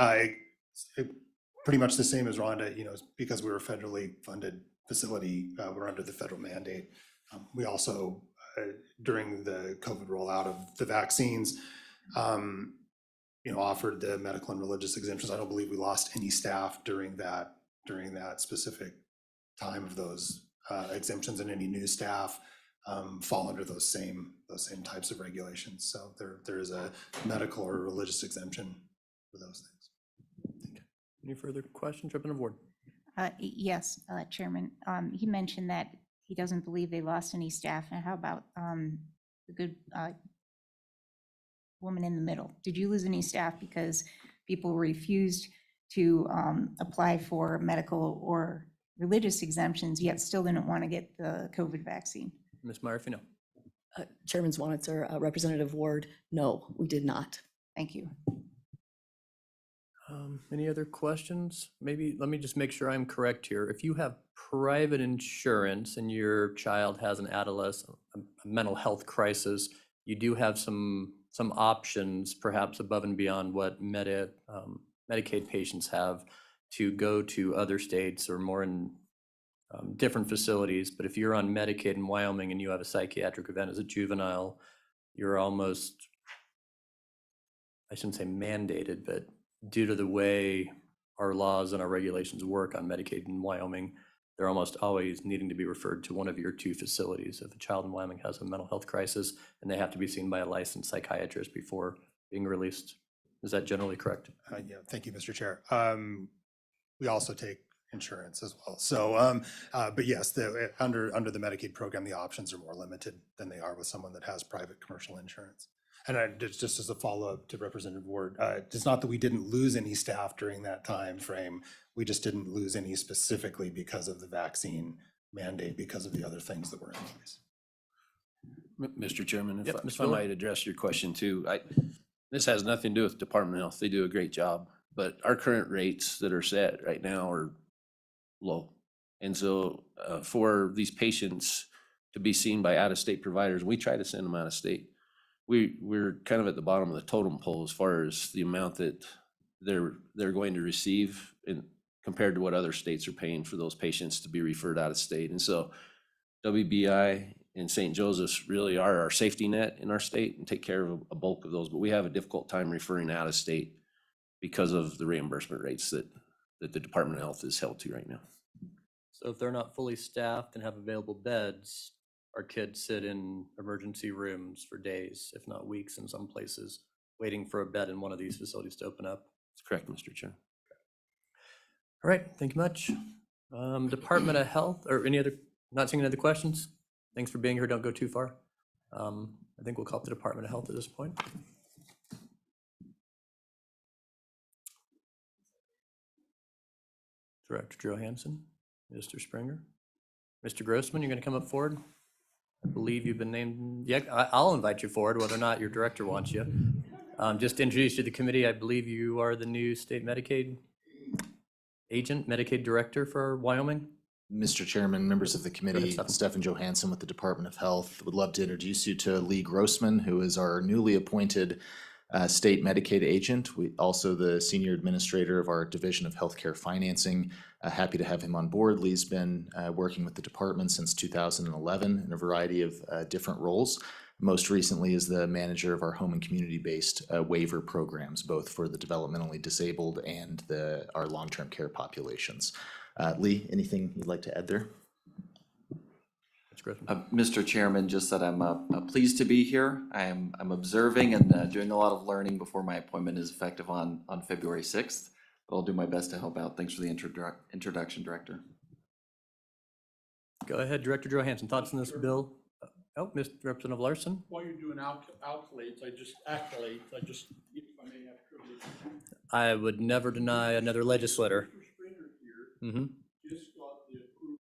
pretty much the same as Rhonda, because we're a federally funded facility, we're under the federal mandate. We also, during the COVID rollout of the vaccines, offered the medical and religious exemptions. I don't believe we lost any staff during that specific time of those exemptions, and any new staff fall under those same types of regulations. So there is a medical or religious exemption for those things. Any further questions? Representative Ward. Yes, Chairman. He mentioned that he doesn't believe they lost any staff. And how about the good woman in the middle? Did you lose any staff because people refused to apply for medical or religious exemptions, yet still didn't want to get the COVID vaccine? Ms. Meyer, if you know. Chairman Zwanitzer, Representative Ward, no, we did not. Thank you. Any other questions? Maybe let me just make sure I'm correct here. If you have private insurance and your child has an adolescent, a mental health crisis, you do have some options, perhaps above and beyond what Medicaid patients have, to go to other states or more in different facilities. But if you're on Medicaid in Wyoming and you have a psychiatric event as a juvenile, you're almost, I shouldn't say mandated, but due to the way our laws and our regulations work on Medicaid in Wyoming, they're almost always needing to be referred to one of your two facilities. If a child in Wyoming has a mental health crisis, and they have to be seen by a licensed psychiatrist before being released. Is that generally correct? Yeah, thank you, Mr. Chair. We also take insurance as well. So, but yes, under the Medicaid program, the options are more limited than they are with someone that has private commercial insurance. And just as a follow-up to Representative Ward, it's not that we didn't lose any staff during that time frame. We just didn't lose any specifically because of the vaccine mandate, because of the other things that were in place. Mr. Chairman, Yep, if Ms. I Miller. might address your question too. This has nothing to do with Department of Health. They do a great job, but our current rates that are set right now are low. And so for these patients to be seen by out-of-state providers, we try to send them out of state. We're kind of at the bottom of the totem pole as far as the amount that they're going to receive compared to what other states are paying for those patients to be referred out of state. And so WBI and St. Joseph's really are our safety net in our state and take care of a bulk of those, but we have a difficult time referring out of state because of the reimbursement rates that that the Department of Health is held to right now. So if they're not fully staffed and have available beds, our kids sit in emergency rooms for days, if not weeks in some places, waiting for a bed in one of these facilities to open up. That's correct, Mr. Chair. All right, thank you much. Department of Health, or any other, not seeing any other questions? Thanks for being here, don't go too far. I think we'll call up the Department of Health at this point. Director Johansson, Mr. Springer, Mr. Grossman, you're going to come up forward? I believe you've been named, yeah, I'll invite you forward, whether or not your director wants you. Just to introduce you to the committee, I believe you are the new state Medicaid agent, Medicaid director for Wyoming. Mr. Chairman, members of the ahead, committee, Stefan. Stefan Johansson with the Department of Health. Would love to introduce you to Lee Grossman, who is our newly appointed state Medicaid agent. We also the senior administrator of our Division of Healthcare Financing. Happy to have him on board. Lee's been working with the department since 2011 in a variety of different roles. Most recently is the manager of our home and community-based waiver programs, both for the developmentally disabled and our long-term care populations. Lee, anything you'd like to add there? Mr. Grossman. Mr. Chairman, just that I'm pleased to be here. I'm observing and doing a lot of learning before my appointment is effective on February 6th. But I'll do my best to help out. Thanks for the introduction, Director. Go ahead, Director Johansson, thoughts on this bill? Oh, Mr. Representative Larson. While you're doing accolades, if I may have privilege. I would never deny another legislator. Mr. Springer here Mhm. just got the approval.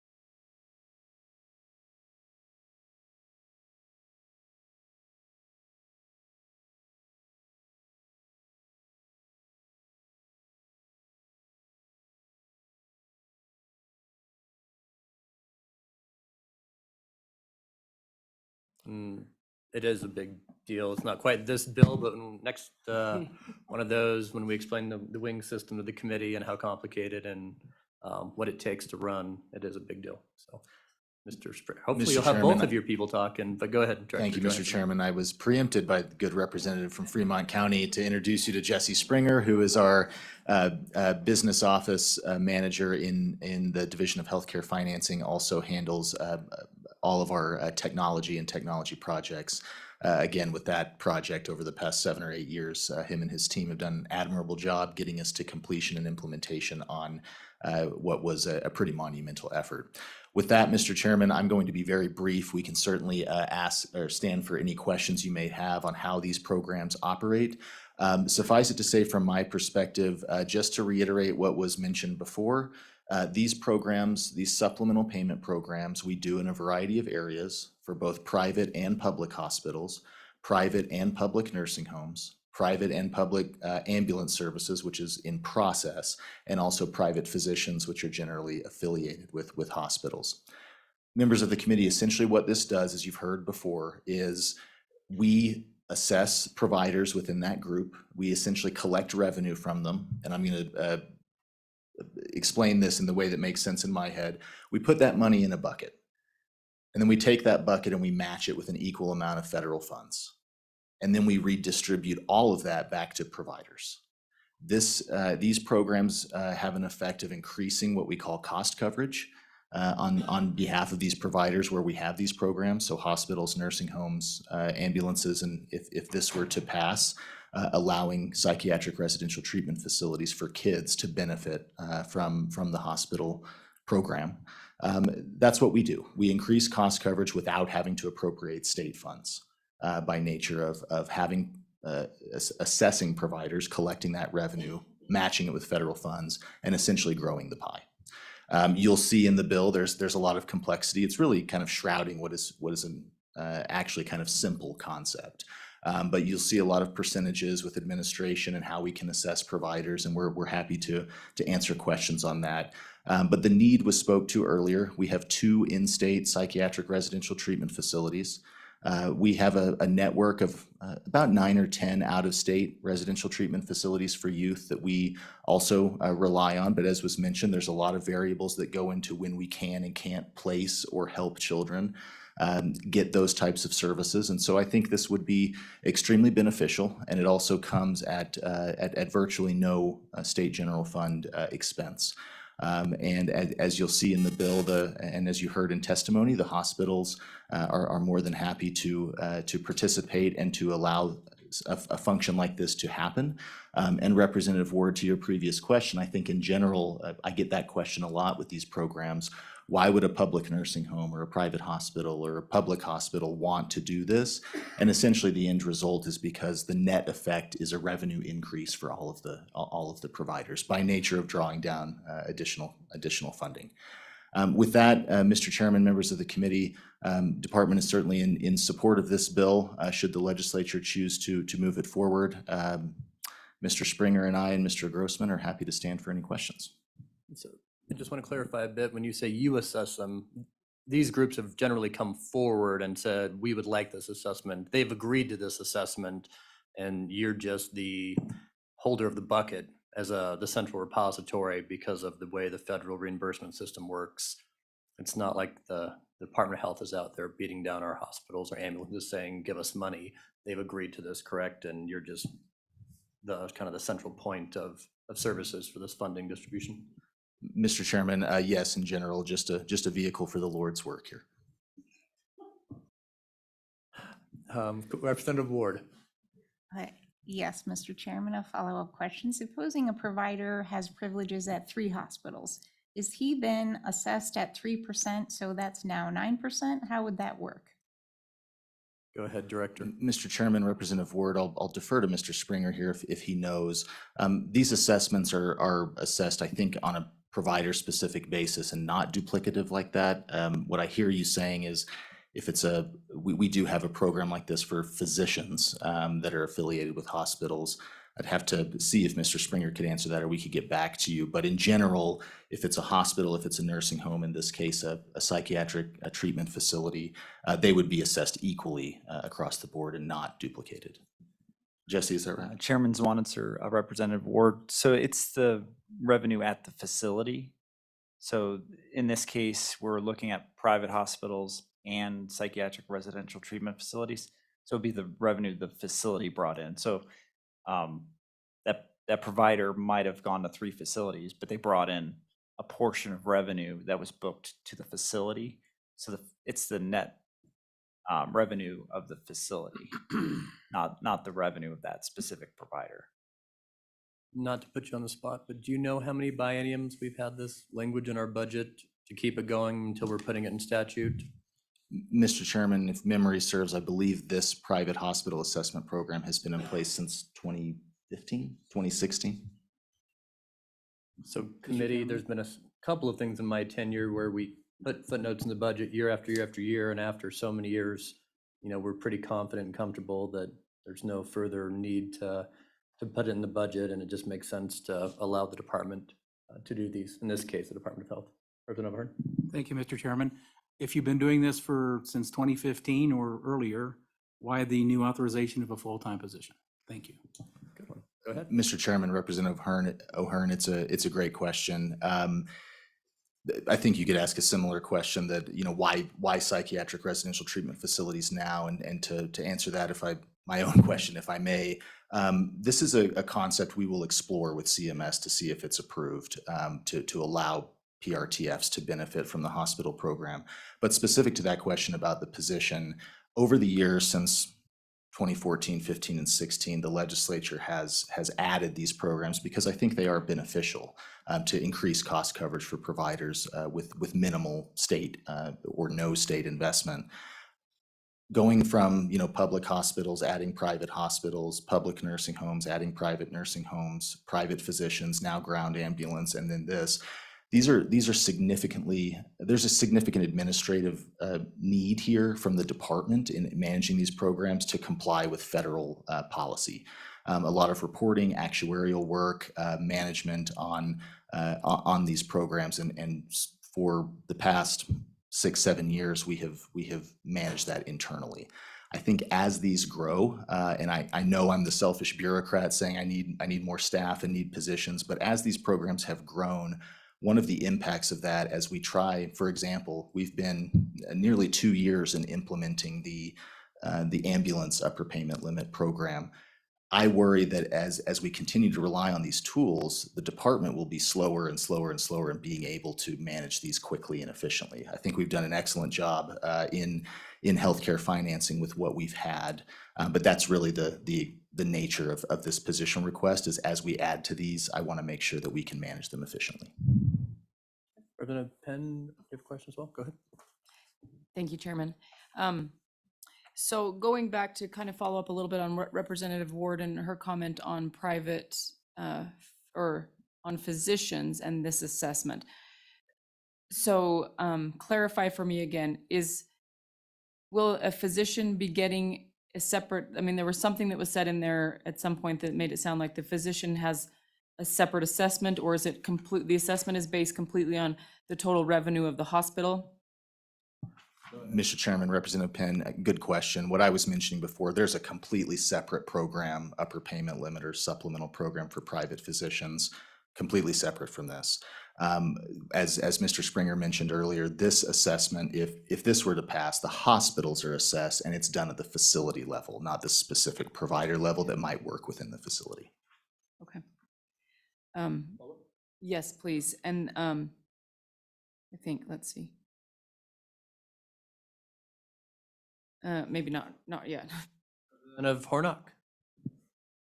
It is a big deal. It's not quite this bill, but next, one of those, when we explain the wing system to the committee and how complicated and what it takes to run, it is a big deal. So, Mr. Springer, hopefully Mr. you'll have both Chairman, of your people talking, but go ahead. Director Thank you, Mr. Johansson. Chairman. I was preempted by the good representative from Fremont County to introduce you to Jesse Springer, who is our business office manager in the Division of Healthcare Financing, also handles all of our technology and technology projects. Again, with that project over the past 7 or 8 years, him and his team have done an admirable job getting us to completion and implementation on what was a pretty monumental effort. With that, Mr. Chairman, I'm going to be very brief. We can certainly ask or stand for any questions you may have on how these programs operate. Suffice it to say, from my perspective, just to reiterate what was mentioned before, these programs, these supplemental payment programs, we do in a variety of areas for both private and public hospitals, private and public nursing homes, private and public ambulance services, which is in process, and also private physicians, which are generally affiliated with hospitals. Members of the committee, essentially what this does, as you've heard before, is we assess providers within that group. We essentially collect revenue from them, and I'm going to explain this in the way that makes sense in my head. We put that money in a bucket, and then we take that bucket and we match it with an equal amount of federal funds. And then we redistribute all of that back to providers. These programs have an effect of increasing what we call cost coverage on behalf of these providers where we have these programs, so hospitals, nursing homes, ambulances, and if this were to pass, allowing psychiatric residential treatment facilities for kids to benefit from the hospital program. That's what we do. We increase cost coverage without having to appropriate state funds by nature of having assessing providers, collecting that revenue, matching it with federal funds, and essentially growing the pie. You'll see in the bill there's a lot of complexity. It's really kind of shrouding what is an actually kind of simple concept. But you'll see a lot of percentages with administration and how we can assess providers, and we're happy to answer questions on that. But the need was spoke to earlier. We have 2 in-state psychiatric residential treatment facilities. We have a network of about 9 or 10 out-of-state residential treatment facilities for youth that we also rely on. But as was mentioned, there's a lot of variables that go into when we can and can't place or help children. get those types of services. And so I think this would be extremely beneficial, and it also comes at virtually no state general fund expense. And as you'll see in the bill, and as you heard in testimony, the hospitals are more than happy to participate and to allow a function like this to happen. And Representative Ward, to your previous question, I think in general, I get that question a lot with these programs. Why would a public nursing home or a private hospital or a public hospital want to do this? And essentially the end result is because the net effect is a revenue increase for all of the providers by nature of drawing down additional funding. With that, Mr. Chairman, members of the committee, department is certainly in support of this bill, should the legislature choose to move it forward. Mr. Springer and I and Mr. Grossman are happy to stand for any questions. So I just want to clarify a bit. When you say you assess them, these groups have generally come forward and said, we would like this assessment. They've agreed to this assessment, and you're just the holder of the bucket as the central repository because of the way the federal reimbursement system works. It's not like the Department of Health is out there beating down our hospitals or ambulances saying, give us money. They've agreed to this, correct? And you're just the kind of the central point of services for this funding distribution. Mr. Chairman, yes, in general, just a vehicle for the Lord's work here. Representative Ward. Yes, Mr. Chairman, a follow-up question. Supposing a provider has privileges at 3 hospitals, is he then assessed at 3%, so that's now 9%? How would that work? Go ahead, Director. Mr. Chairman, Representative Ward, I'll defer to Mr. Springer here if he knows. These assessments are assessed, I think, on a provider-specific basis and not duplicative like that. What I hear you saying is if it's we do have a program like this for physicians that are affiliated with hospitals. I'd have to see if Mr. Springer could answer that, or we could get back to you. But in general, if it's a hospital, if it's a nursing home, in this case, a psychiatric treatment facility, they would be assessed equally across the board and not duplicated. Jesse, is that right? Chairman Zwanitzer, Representative Ward. So it's the revenue at the facility. So in this case, we're looking at private hospitals and psychiatric residential treatment facilities. So it'd be the revenue the facility brought in. So that provider might have gone to 3 facilities, but they brought in a portion of revenue that was booked to the facility. So it's the net revenue of the facility, not the revenue of that specific provider. Not to put you on the spot, but do you know how many bienniums we've had this language in our budget to keep it going until we're putting it in statute? Mr. Chairman, if memory serves, I believe this private hospital assessment program has been in place since 2015, 2016. So committee, there's been a couple of things in my tenure where we put footnotes in the budget year after year after year, and after so many years, we're pretty confident and comfortable that there's no further need to put it in the budget, and it just makes sense to allow the department to do these, in this case, the Department of Health. Representative Ahern. Thank you, Mr. Chairman. If you've been doing this since 2015 or earlier, why the new authorization of a full-time position? Thank you. Good one. Go ahead. Mr. Chairman, Representative O'Hearn, it's a great question. I think you could ask a similar question that, why psychiatric residential treatment facilities now? And to answer that, my own question, if I may, this is a concept we will explore with CMS to see if it's approved to allow PRTFs to benefit from the hospital program. But specific to that question about the position, over the years since 2014, 15, and 16, the legislature has added these programs because I think they are beneficial to increase cost coverage for providers with minimal state or no state investment. Going from public hospitals, adding private hospitals, public nursing homes, adding private nursing homes, private physicians, now ground ambulance, and then this. These are significantly, there's a significant administrative need here from the department in managing these programs to comply with federal policy. A lot of reporting, actuarial work, management on these programs, and for the past 6-7 years, we have managed that internally. I think as these grow, and I know I'm the selfish bureaucrat saying I need more staff and need positions, but as these programs have grown, One of the impacts of that as we try, for example, we've been nearly 2 years in implementing the ambulance upper payment limit program. I worry that as we continue to rely on these tools, the department will be slower and slower and slower in being able to manage these quickly and efficiently. I think we've done an excellent job in healthcare financing with what we've had, but that's really the nature of this position request is as we add to these, I want to make sure that we can manage them efficiently. Representative Penn, you have a question as well? Go ahead. Thank you, Chairman. So going back to kind of follow up a little bit on Representative Ward and her comment on private or on physicians and this assessment. So clarify for me again, will a physician be getting a separate, I mean, there was something that was said in there at some point that made it sound like the physician has a separate assessment, or is it the assessment is based completely on the total revenue of the hospital? Mr. Chairman, Representative Penn, good question. What I was mentioning before, there's a completely separate program, upper payment limit or supplemental program for private physicians, completely separate from this. As Mr. Springer mentioned earlier, this assessment, if this were to pass, the hospitals are assessed and it's done at the facility level, not the specific provider level that might work within the facility. Okay. Yes, please. And I think, let's see. Maybe not yet. Representative Hornock.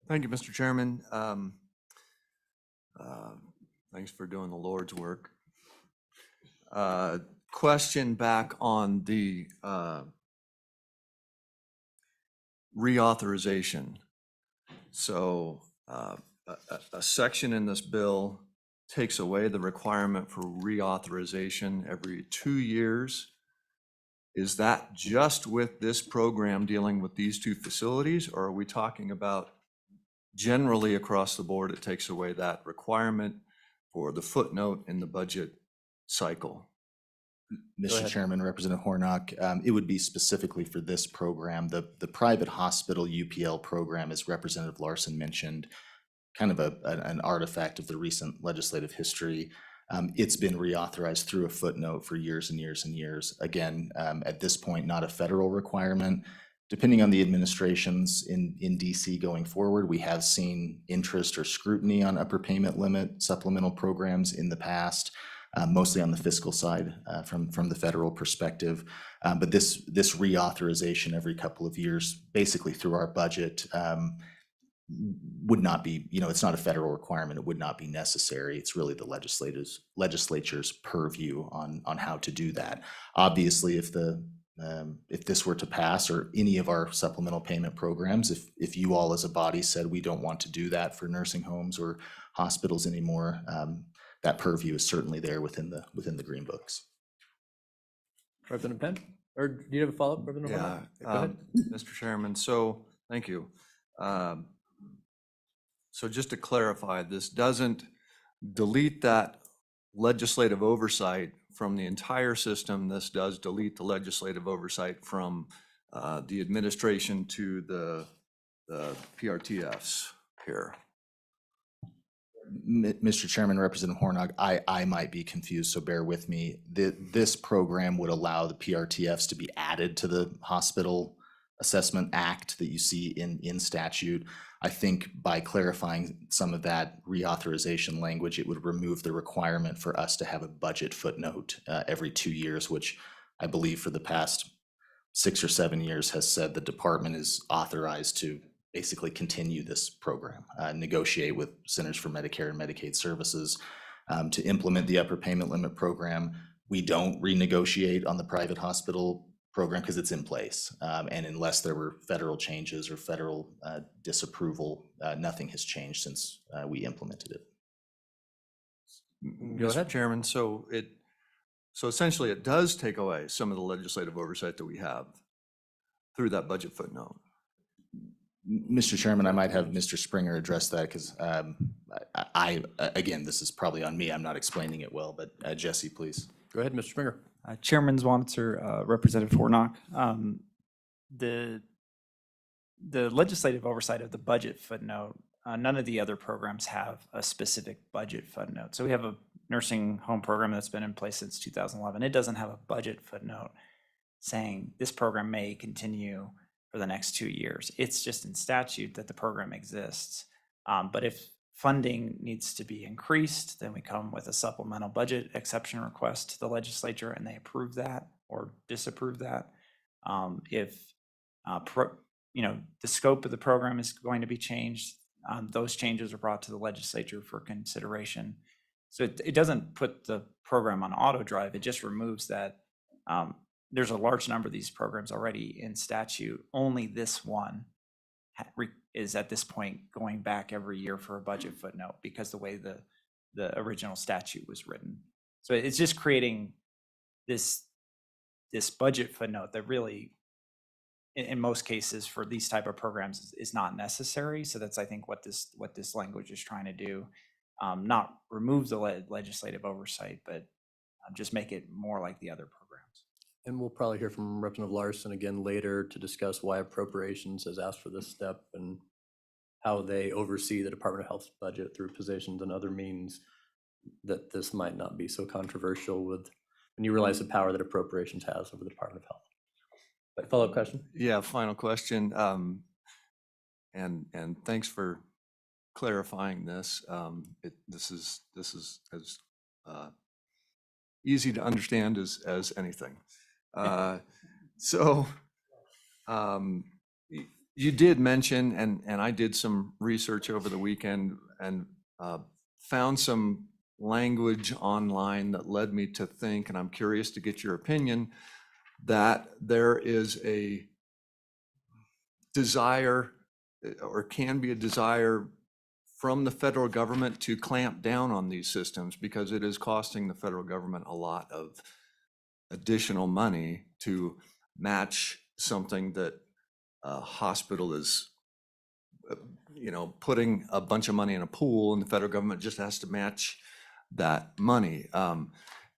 Thank you, Mr. Chairman. Thanks for doing the Lord's work. Question back on the reauthorization. So a section in this bill takes away the requirement for reauthorization every 2 years. Is that just with this program dealing with these two facilities, or are we talking about generally across the board, it takes away that requirement for the footnote in the budget cycle? Mr. Chairman, Representative Hornock, it would be specifically for this program. The private hospital UPL program, as Representative Larson mentioned, kind of an artifact of the recent legislative history. It's been reauthorized through a footnote for years and years and years. Again, at this point, not a federal requirement. Depending on the administrations in DC going forward, we have seen interest or scrutiny on upper payment limit supplemental programs in the past, mostly on the fiscal side from the federal perspective. But this reauthorization every couple of years, basically through our budget, would not be, it's not a federal requirement. It would not be necessary. It's really the legislature's purview on how to do that. Obviously, if this were to pass, or any of our supplemental payment programs, if you all as a body said we don't want to do that for nursing homes or hospitals anymore, that purview is certainly there within the Green Books. Representative Penn, or do you have a follow-up, Representative Hornock? Go ahead. Mr. Chairman, so thank you. So just to clarify, this doesn't delete that legislative oversight from the entire system. This does delete the legislative oversight from the administration to the PRTFs here. Mr. Chairman, Representative Hornock, I might be confused, so bear with me. This program would allow the PRTFs to be added to the Hospital Assessment Act that you see in statute. I think by clarifying some of that reauthorization language, it would remove the requirement for us to have a budget footnote every 2 years, which I believe for the past 6 or 7 years has said the department is authorized to basically continue this program, negotiate with Centers for Medicare and Medicaid Services to implement the upper payment limit program. We don't renegotiate on the private hospital program because it's in place. And unless there were federal changes or federal disapproval, nothing has changed since we implemented it. Go ahead. Mr. Chairman, so essentially it does take away some of the legislative oversight that we have through that budget footnote. Mr. Chairman, I might have Mr. Springer address that because again, this is probably on me. I'm not explaining it well, but Jesse, please. Go ahead, Mr. Springer. Chairman Zwanitzer, Representative Hornock. The legislative oversight of the budget footnote, none of the other programs have a specific budget footnote. So we have nursing home program that's been in place since 2011. It doesn't have a budget footnote saying this program may continue for the next 2 years. It's just in statute that the program exists. But if funding needs to be increased, then we come with a supplemental budget exception request to the legislature and they approve that or disapprove that. If the scope of the program is going to be changed, those changes are brought to the legislature for consideration. So it doesn't put the program on auto drive. It just removes that. There's a large number of these programs already in statute. Only this one is at this point going back every year for a budget footnote because the way the original statute was written. So it's just creating this budget footnote that really, in most cases for these type of programs, is not necessary. So that's, I think, what this language is trying to do. Not remove the legislative oversight, but just make it more like the other programs. And we'll probably hear from Representative Larson again later to discuss why appropriations has asked for this step and how they oversee the Department of Health's budget through positions and other means, that this might not be so controversial when you realize the power that appropriations has over the Department of Health. But follow-up question? Yeah, final question. And thanks for clarifying this. This is as easy to understand as anything. So you did mention, and I did some research over the weekend and found some language online that led me to think, and I'm curious to get your opinion, that there is a desire or can be a desire from the federal government to clamp down on these systems because it is costing the federal government a lot of additional money to match something that a hospital is, putting a bunch of money in a pool and the federal government just has to match that money.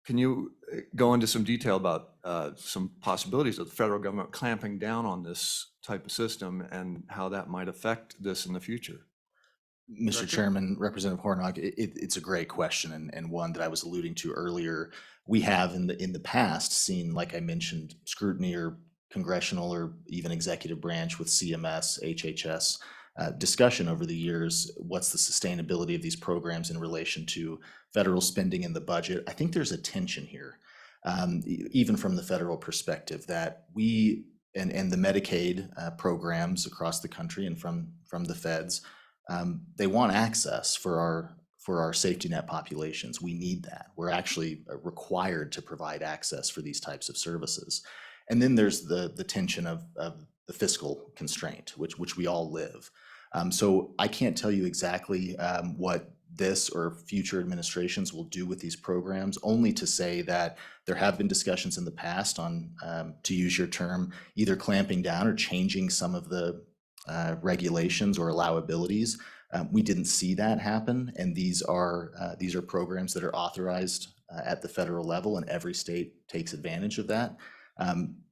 Can you go into some detail about some possibilities of the federal government clamping down on this type of system and how that might affect this in the future? Mr. Chairman, Representative Hornok, it's a great question and one that I was alluding to earlier. We have in the past seen, like I mentioned, scrutiny or congressional or even executive branch with CMS, HHS, discussion over the years. What's the sustainability of these programs in relation to federal spending in the budget? I think there's a tension here, even from the federal perspective, that we and the Medicaid programs across the country and from the feds, they want access for our safety net populations. We need that. We're actually required to provide access for these types of services. And then there's the tension of the fiscal constraint, which we all live. So I can't tell you exactly what this or future administrations will do with these programs, only to say that there have been discussions in the past on, to use your term, either clamping down or changing some of the regulations or allowabilities. We didn't see that happen, and these are programs that are authorized at the federal level, and every state takes advantage of that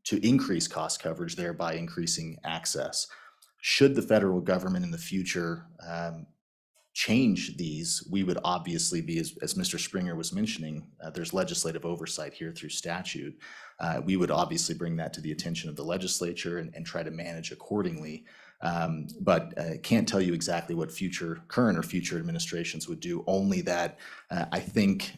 to increase cost coverage, thereby increasing access. Should the federal government in the future change these, we would obviously be, as Mr. Springer was mentioning, there's legislative oversight here through statute. We would obviously bring that to the attention of the legislature and try to manage accordingly. But can't tell you exactly what current or future administrations would do, only that I think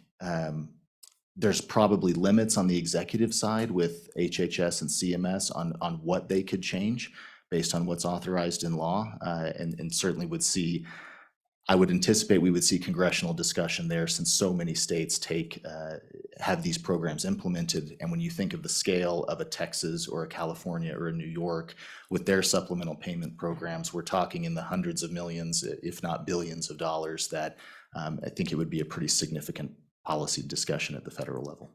there's probably limits on the executive side with HHS and CMS on what they could change based on what's authorized in law, and certainly I would anticipate we would see congressional discussion there, since so many states have these programs implemented. And when you think of the scale of a Texas or a California or a New York with their supplemental payment programs, we're talking in the hundreds of millions, if not billions of dollars, that I think it would be a pretty significant policy discussion at the federal level.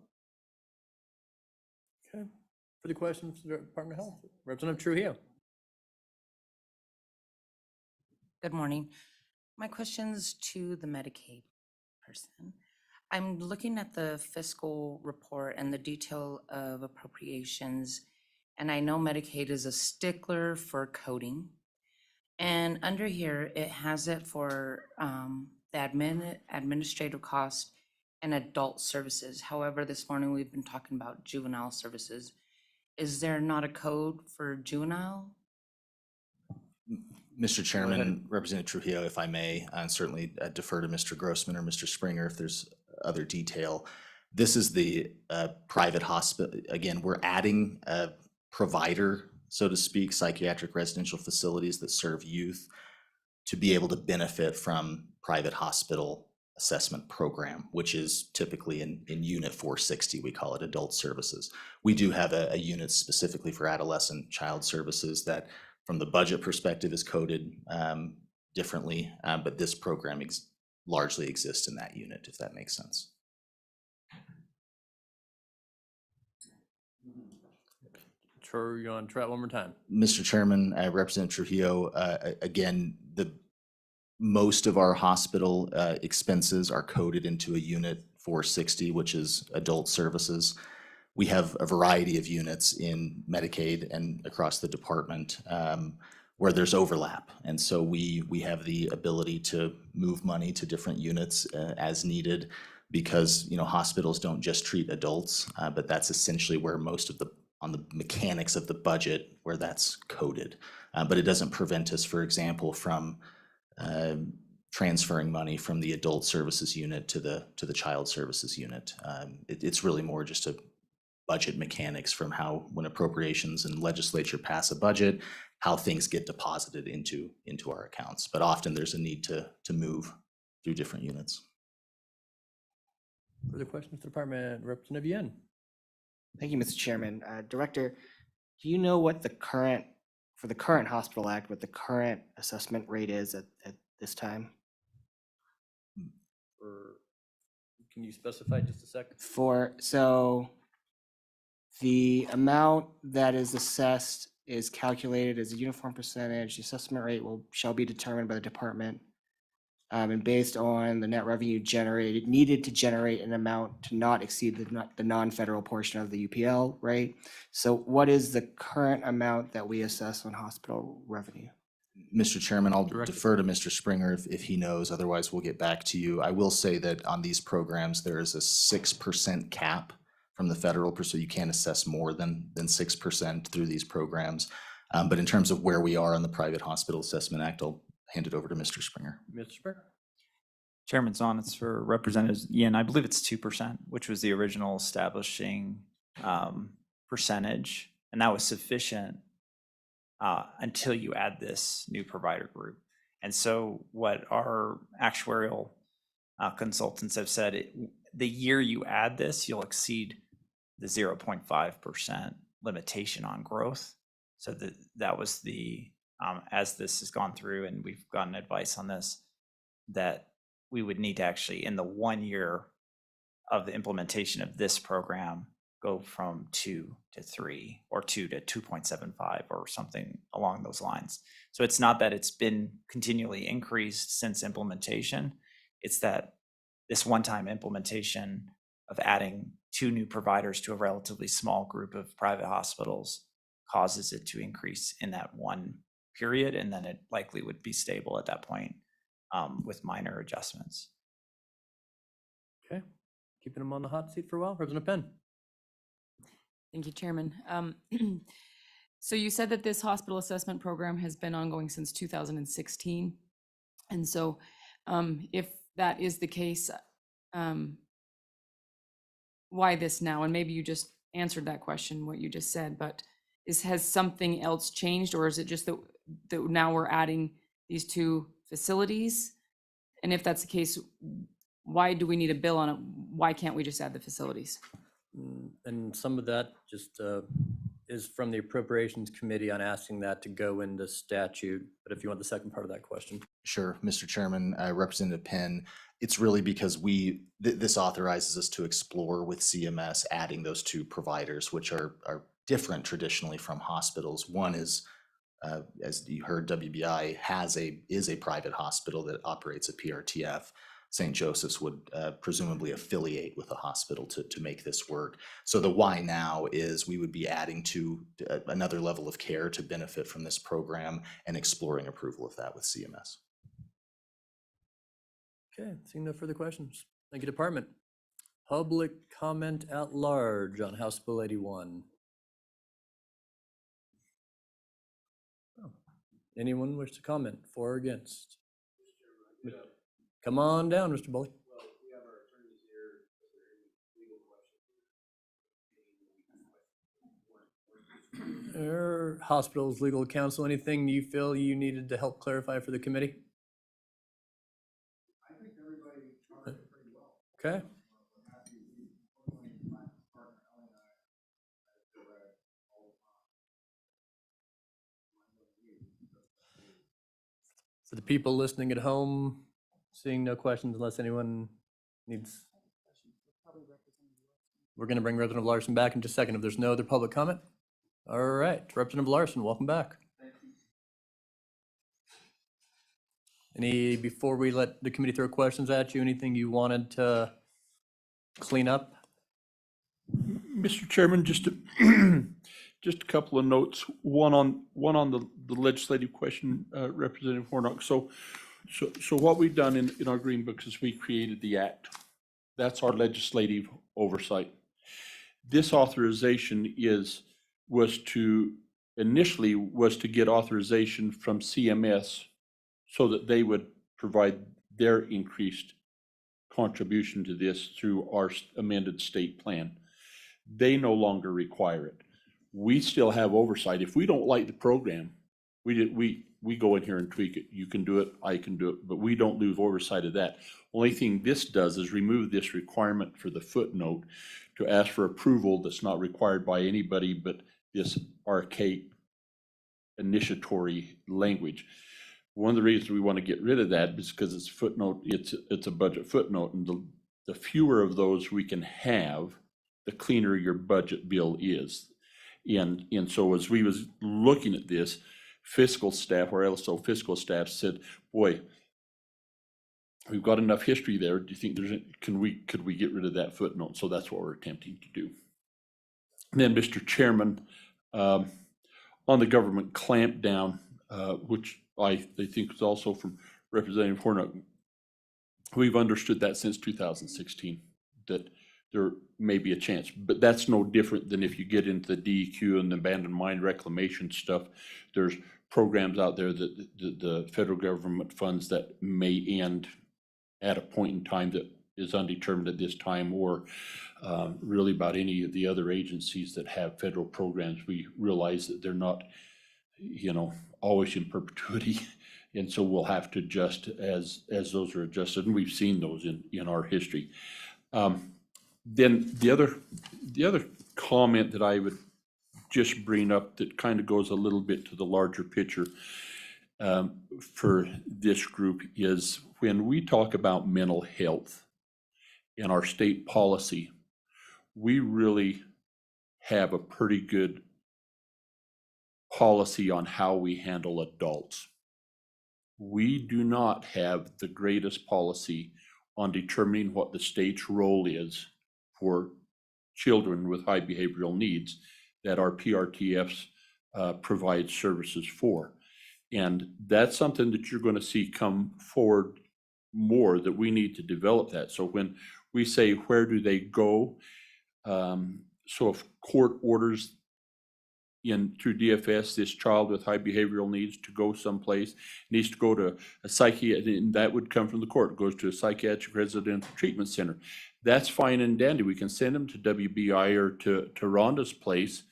Okay. For the questions to the Department of Health, Representative Trujillo. Good morning. My question's to the Medicaid person. I'm looking at the fiscal report and the detail of appropriations, and I know Medicaid is a stickler for coding. And under here, it has it for the administrative cost and adult services. However, this morning we've been talking about juvenile services. Is there not a code for juvenile? Mr. Chairman, Representative Trujillo, if I may, and certainly defer to Mr. Grossman or Mr. Springer if there's other detail. This is the private hospital. Again, we're adding a provider, so to speak, psychiatric residential facilities that serve youth to be able to benefit from private hospital assessment program, which is typically in Unit 460, we call it adult services. We do have a unit specifically for adolescent child services that from the budget perspective is coded differently, but this program largely exists in that unit, if that makes sense. Sure, you want to try it one more time? Mr. Chairman, Representative Trujillo, again, most of our hospital expenses are coded into a unit 460, which is adult services. We have a variety of units in Medicaid and across the department where there's overlap. And so we have the ability to move money to different units as needed because, you know, hospitals don't just treat adults, but that's essentially where most of on the mechanics of the budget where that's coded. But it doesn't prevent us, for example, from transferring money from the adult services unit to the child services unit. It's really more just a budget mechanics from how when appropriations and legislature pass a budget, how things get deposited into our accounts. But often there's a need to move through different units. Further questions to the department? Representative Yen. Thank you, Mr. Chairman. Director, do you know what for the current Hospital Act, what the current assessment rate is at this time? Can you specify just a second? So the amount that is assessed is calculated as a uniform percentage. The assessment rate shall be determined by the department and based on the net revenue needed to generate an amount to not exceed the non-federal portion of the UPL, right? So what is the current amount that we assess on hospital revenue? Mr. Chairman, I'll defer to Mr. Springer if he knows, otherwise we'll get back to you. I will say that on these programs, there is a 6% cap from the federal, so you can't assess more than 6% through these programs. But in terms of where we are on the Private Hospital Assessment Act, I'll hand it over to Mr. Springer. Mr. Springer. Chairman Zahn, it's for Representative Yen. I believe it's 2%, which was the original establishing percentage, and that was sufficient until you add this new provider group. And so what our actuarial consultants have said, the year you add this, you'll exceed the 0.5% limitation on growth. So that was the, as this has gone through and we've gotten advice on this, that we would need to actually, in the 1 year of the implementation of this program, go from 2 to 3 or 2 to 2.75 or something along those lines. So it's not that it's been continually increased since implementation. It's that this one-time implementation of adding 2 new providers to a relatively small group of private hospitals causes it to increase in that one period, and then it likely would be stable at that point with minor adjustments. Okay, keeping them on the hot seat for a while. Representative Penn. Thank you, Chairman. So you said that this hospital assessment program has been ongoing since 2016. And so if that is the case, why this now? And maybe you just answered that question, what you just said, but has something else changed, or is it just that now we're adding these 2 facilities? And if that's the case, why do we need a bill on it? Why can't we just add the facilities? And some of that just is from the Appropriations Committee on asking that to go into statute. But if you want the second part of that question. Sure, Mr. Chairman, Representative Penn, it's really because this authorizes us to explore with CMS adding those 2 providers, which are different traditionally from hospitals. One is, as you heard, WBI is a private hospital that operates a PRTF. St. Joseph's would presumably affiliate with a hospital to make this work. So the why now is we would be adding to another level of care to benefit from this program and exploring approval of that with CMS. Okay, seeing no further questions. Thank you, Department. Public comment at large on House Bill 81. Oh, anyone wish to comment for or against? Come on down, Mr. Bully. Hospitals, legal counsel, anything you feel you needed to help clarify for the committee? Okay. For the people listening at home, seeing no questions unless anyone needs. We're going to bring Representative Larson back in just a second if there's no other public comment. All right, Representative Larson, welcome back. Before we let the committee throw questions at you, anything you wanted to clean up? Mr. Chairman, just a couple of notes. One on the legislative question, Representative Warnock. So what we've done in our Green Books is we created the act. That's our legislative oversight. This authorization was to get authorization from CMS so that they would provide their increased contribution to this through our amended state plan. They no longer require it. We still have oversight. If we don't like the program, we go in here and tweak it. You can do it, I can do it, but we don't lose oversight of that. Only thing this does is remove this requirement for the footnote to ask for approval that's not required by anybody but this archaic initiatory language. One of the reasons we want to get rid of that is because it's footnote, it's a budget footnote, and the fewer of those we can have, the cleaner your budget bill is. And so as we was looking at this, fiscal staff, or LSO fiscal staff said, boy, we've got enough history there. Do you think could we get rid of that footnote? So that's what we're attempting to do. And then, Mr. Chairman, on the government clampdown, which I think is also from Representative Warnock, we've understood that since 2016, that there may be a chance, but that's no different than if you get into the DEQ and the abandoned mine reclamation stuff. There's programs out there that the federal government funds that may end at a point in time that is undetermined at this time, or really about any of the other agencies that have federal programs. We realize that they're not, always in perpetuity. And so we'll have to adjust as those are adjusted. And we've seen those in our history. Then the other comment that I would just bring up that kind of goes a little bit to the larger picture for this group is when we talk about mental health in our state policy, we really have a pretty good policy on how we handle adults. We do not have the greatest policy on determining what the state's role is for children with high behavioral needs that our PRTFs provide services for. And that's something that you're going to see come forward more, that we need to develop that. So when we say, where do they go? So if court orders through DFS, this child with high behavioral needs to go someplace, needs to go to a psychiatric, and that would come from the court, goes to a psychiatric residential treatment center. That's fine and dandy. We can send them to WBI or to Rhonda's place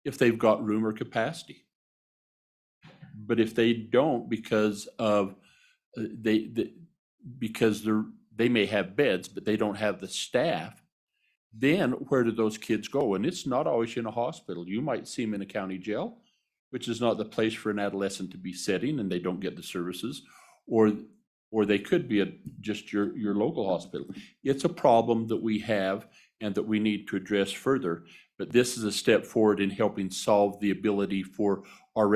if they've got room or capacity. But if they don't, because of because they may have beds, but they don't have the staff, then where do those kids go? And it's not always in a hospital. You might see them in a county jail, which is not the place for an adolescent to be sitting, and they don't get the services, or they could be at just your local hospital. It's a problem that we have and that we need to address further. But this is a step forward in helping solve the ability for our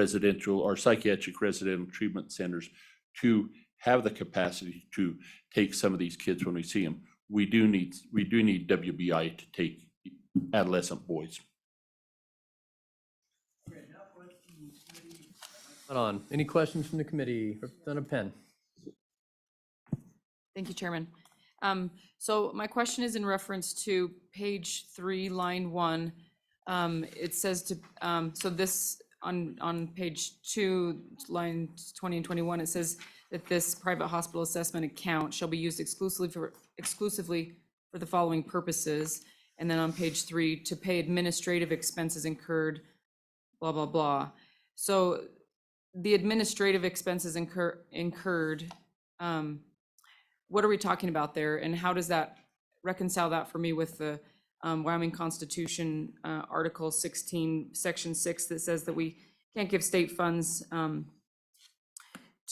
psychiatric residential treatment centers to have the capacity to take some of these kids when we see them. We do need WBI to take adolescent boys. Any questions from the committee? Representative Penn. Thank you, Chairman. So my question is in reference to page 3, line 1. It says to, so this, on page 2, line 20 and 21, it says that this private hospital assessment account shall be used exclusively for the following purposes. And then on page 3, to pay administrative expenses incurred, blah, blah, blah. So the administrative expenses incurred, what are we talking about there? And how does that reconcile that for me with the Wyoming Constitution, Article 16, Section 6, that says that we can't give state funds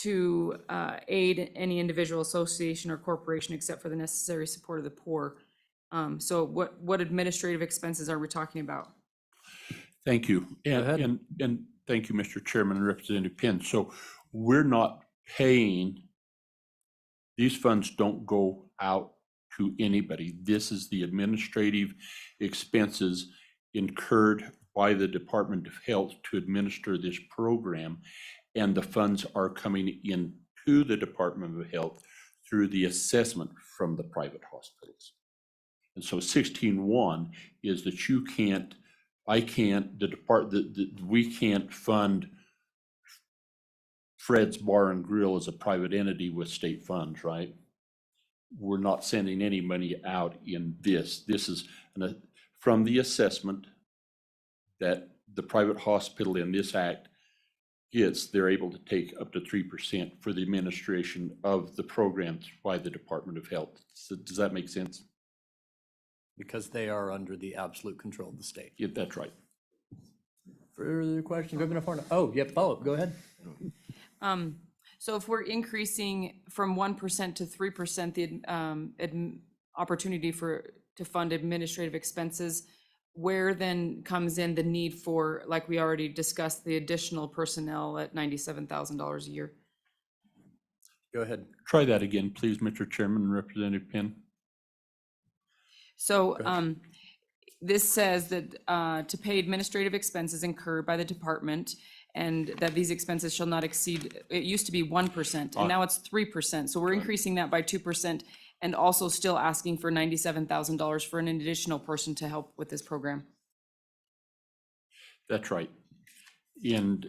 to aid any individual, association, or corporation except for the necessary support of the poor. So what administrative expenses are we talking about? Thank you. And thank you, Mr. Chairman and Representative Penn. So we're not paying, these funds don't go out to anybody. This is the administrative expenses incurred by the Department of Health to administer this program. And the funds are coming in to the Department of Health through the assessment from the private hospitals. And so 16.1 is that you can't, I can't, we can't fund Fred's Bar and Grill as a private entity with state funds, right? We're not sending any money out in this. This is from the assessment that the private hospital in this act gets, they're able to take up to 3% for the administration of the programs by the Department of Health. So does that make sense? Because they are under the absolute control of the state. Yeah, that's right. Further questions? Oh, yep, follow-up, go ahead. So if we're increasing from 1% to 3% the opportunity to fund administrative expenses, where then comes in the need for, like we already discussed, the additional personnel at $97,000 a year? Go ahead. Try that again, please, Mr. Chairman and Representative Penn. So this says that to pay administrative expenses incurred by the department, and that these expenses shall not exceed, it used to be 1%, and now it's 3%. So we're increasing that by 2% and also still asking for $97,000 for an additional person to help with this program. That's right. And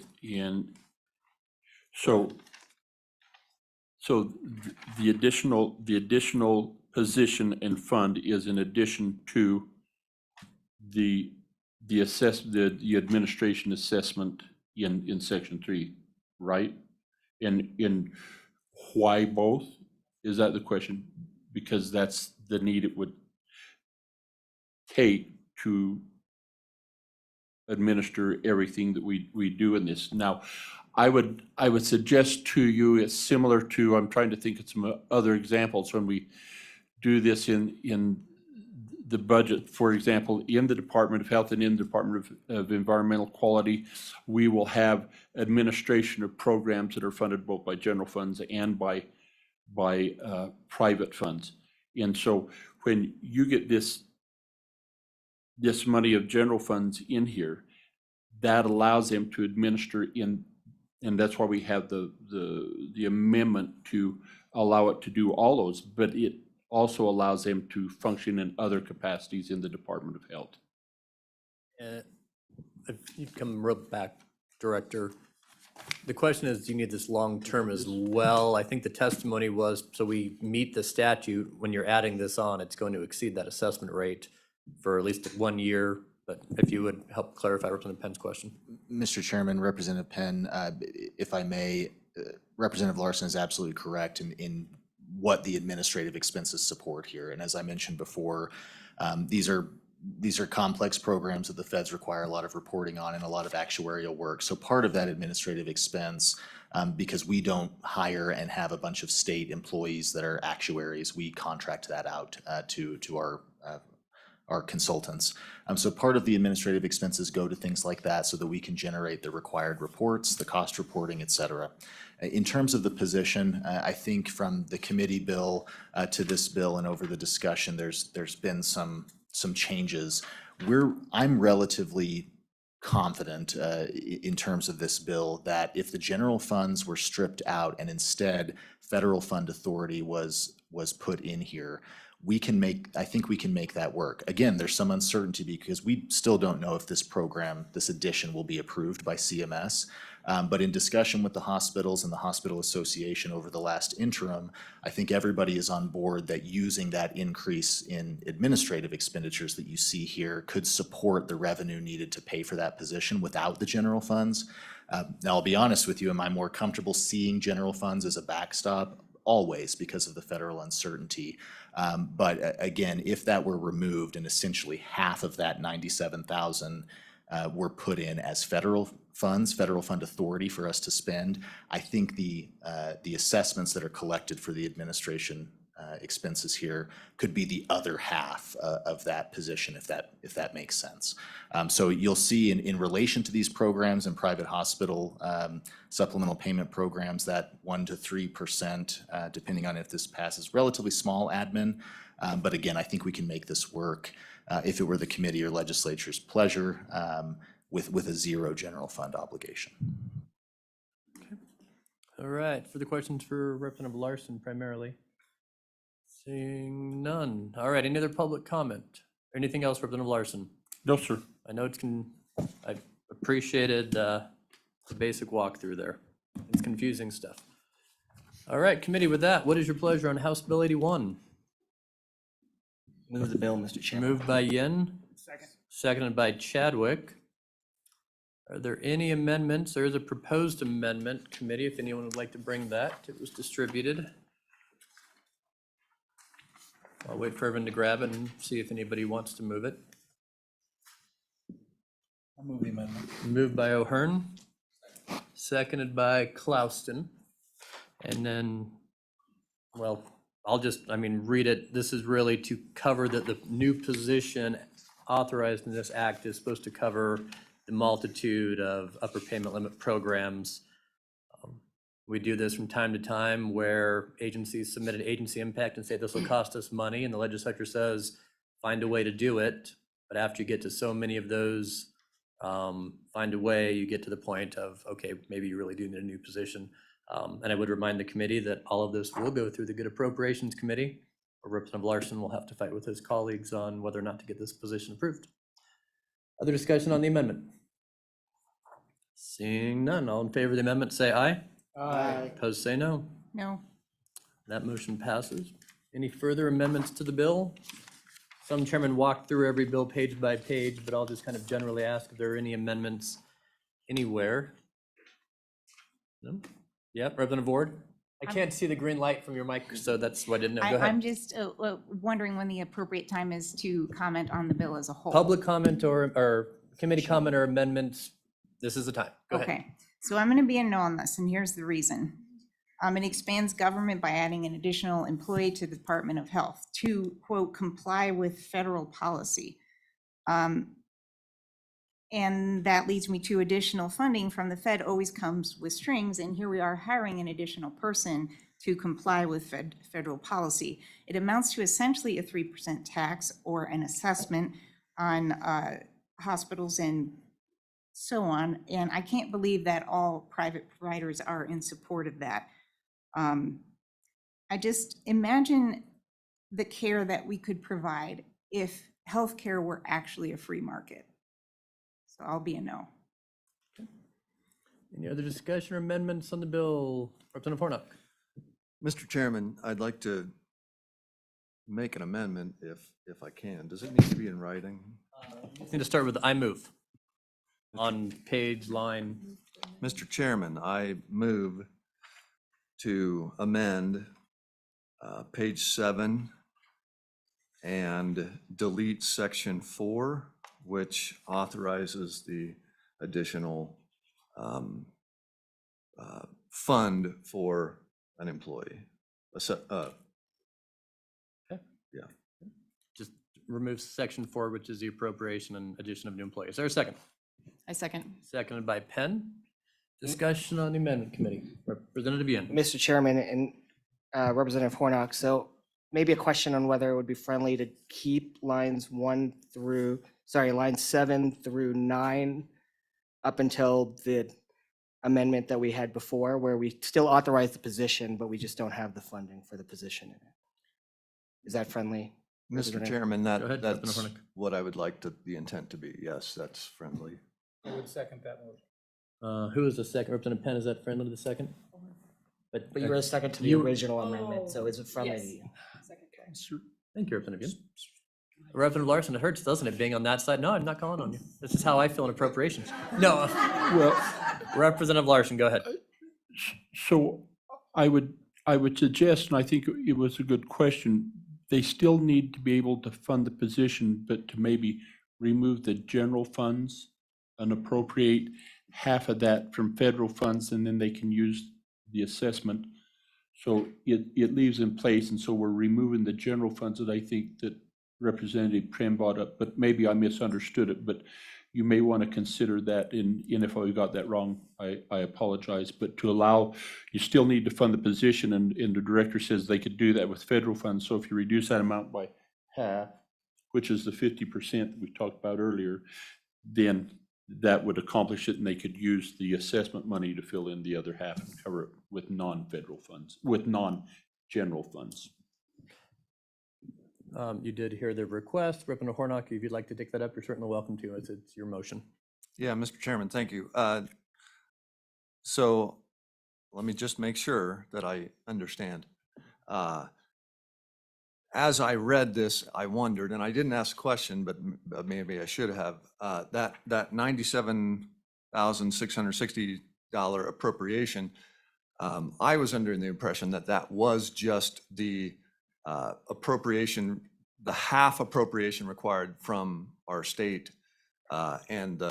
so the additional position and fund is in addition to the administration assessment in Section 3, right? And why both? Is that the question? Because that's the need it would take to administer everything that we do in this. Now, I would suggest to you, it's similar to, I'm trying to think of some other examples when we do this in the budget. For example, in the Department of Health and in the Department of Environmental Quality, we will have administration of programs that are funded both by general funds and by private funds. And so when you get this money of general funds in here, that allows them to administer in, and that's why we have the amendment to allow it to do all those, but it also allows them to function in other capacities in the Department of Health. If you come real back, Director, the question is, do you need this long-term as well? I think the testimony was, so we meet the statute, when you're adding this on, it's going to exceed that assessment rate for at least 1 year. But if you would help clarify Representative Penn's question. Mr. Chairman, Representative Penn, if I may, Representative Larson is absolutely correct in what the administrative expenses support here. And as I mentioned before, these are complex programs that the feds require a lot of reporting on and a lot of actuarial work. So part of that administrative expense, because we don't hire and have a bunch of state employees that are actuaries, we contract that out to our consultants. So part of the administrative expenses go to things like that so that we can generate the required reports, the cost reporting, et cetera. In terms of the position, I think from the committee bill to this bill and over the discussion, there's been some changes. I'm relatively confident in terms of this bill that if the general funds were stripped out and instead federal fund authority was was put in here, I think we can make that work. Again, there's some uncertainty because we still don't know if this program, this addition will be approved by CMS. But in discussion with the hospitals and the Hospital Association over the last interim, I think everybody is on board that using that increase in administrative expenditures that you see here could support the revenue needed to pay for that position without the general funds. Now, I'll be honest with you, am I more comfortable seeing general funds as a backstop? Always, because of the federal uncertainty. But again, if that were removed and essentially half of that 97,000 were put in as federal funds, federal fund authority for us to spend, I think the assessments that are collected for the administration expenses here could be the other half of that position, if that makes sense. So you'll see in relation to these programs and private hospital supplemental payment programs, that 1 to 3%, depending on if this passes, relatively small admin. But again, I think we can make this work if it were the committee or legislature's pleasure with a zero general fund obligation. All right, further questions for Representative Larson primarily? Seeing none. All right, any other public comment? Anything else, Representative Larson? No, sir. I know I appreciated the basic walkthrough there. It's confusing stuff. All right, committee, with that, what is your pleasure on House Bill 81? Move the bill, Mr. Chairman. Moved by Yin. Second. Seconded by Chadwick. Are there any amendments? There is a proposed amendment, committee, if anyone would like to bring that. It was distributed. I'll wait for everyone to grab it and see if anybody wants to move it. I'll move the amendment. Moved by O'Hearn, seconded by Clouston. And then, well, I'll just, read it. This is really to cover that the new position authorized in this act is supposed to cover the multitude of upper payment limit programs. We do this from time to time where agencies submit an agency impact and say this will cost us money, and the legislature says, find a way to do it. But after you get to so many of those, find a way, you get to the point of, okay, maybe you really do need a new position. And I would remind the committee that all of this will go through the Good Appropriations Committee, or Representative Larson will have to fight with his colleagues on whether or not to get this position approved. Other discussion on the amendment? Seeing none, all in favor of the amendment, say aye. Aye. Opposed, say no. No. That motion passes. Any further amendments to the bill? Some chairman walked through every bill page by page, but I'll just kind of generally ask if there are any amendments anywhere. No? Yep, Representative Ward? I can't see the green light from your mic, so that's why I didn't know. Go I'm ahead. just wondering when the appropriate time is to comment on the bill as a whole. Public comment or committee comment or amendments, this is the time. Go ahead. Okay, so I'm going to be a no on this, and here's the reason. It expands government by adding an additional employee to the Department of Health to, quote, comply with federal policy. And that leads me to additional funding from the Fed always comes with strings, and here we are hiring an additional person to comply with federal policy. It amounts to essentially a 3% tax or an assessment on hospitals and so on, and I can't believe that all private providers are in support of that. I just imagine the care that we could provide if healthcare were actually a free market. So I'll be a no. Any other discussion or amendments on the bill? Representative Hornock. Mr. Chairman, I'd like to make an amendment if I can. Does it need to be in writing? You need to start with I move on page line. Mr. Chairman, I move to amend page 7 and delete section 4, which authorizes the additional fund for an employee. Yeah. Just remove section 4, which is the appropriation and addition of new employees. Is there a second? I second. Seconded by Penn. Discussion on the amendment committee. Representative Yin. Mr. Chairman and Representative Hornock, so maybe a question on whether it would be friendly to keep lines 7 through 9 up until the amendment that we had before, where we still authorize the position, but we just don't have the funding for the position in it. Is that friendly? Mr. Representative? Chairman, Go ahead, Representative that's Hornick. what I would like the intent to be. Yes, that's friendly. I would second that motion. Who is the second? Representative Penn, is that friendly to the second? But you were the second to the you- original amendment, so it's friendly to you. Thank you, Representative Young. Representative Larson, it hurts, doesn't it, being on that side? No, I'm not calling on you. This is how I feel in appropriations. No. Well, Representative Larson, go ahead. so I would suggest, and I think it was a good question, they still need to be able to fund the position, but to maybe remove the general funds and appropriate half of that from federal funds, and then they can use the assessment. So it leaves in place, and so we're removing the general funds that I think that Representative Prem brought up, but maybe I misunderstood it, but you may want to consider that and if I got that wrong, I apologize, but to allow, you still need to fund the position, and the director says they could do that with federal funds. So if you reduce that amount by half, which is the 50% we talked about earlier, then that would accomplish it, and they could use the assessment money to fill in the other half and cover it with non-federal funds, with non-general funds. You did hear the request. Representative Hornock, if you'd like to take that up, you're certainly welcome to. It's your motion. Yeah, Mr. Chairman, thank you. So let me just make sure that I understand. As I read this, I wondered, and I didn't ask a question, but maybe I should have, that $97,660 appropriation, I was under the impression that that was just the appropriation, the half appropriation required from our state, and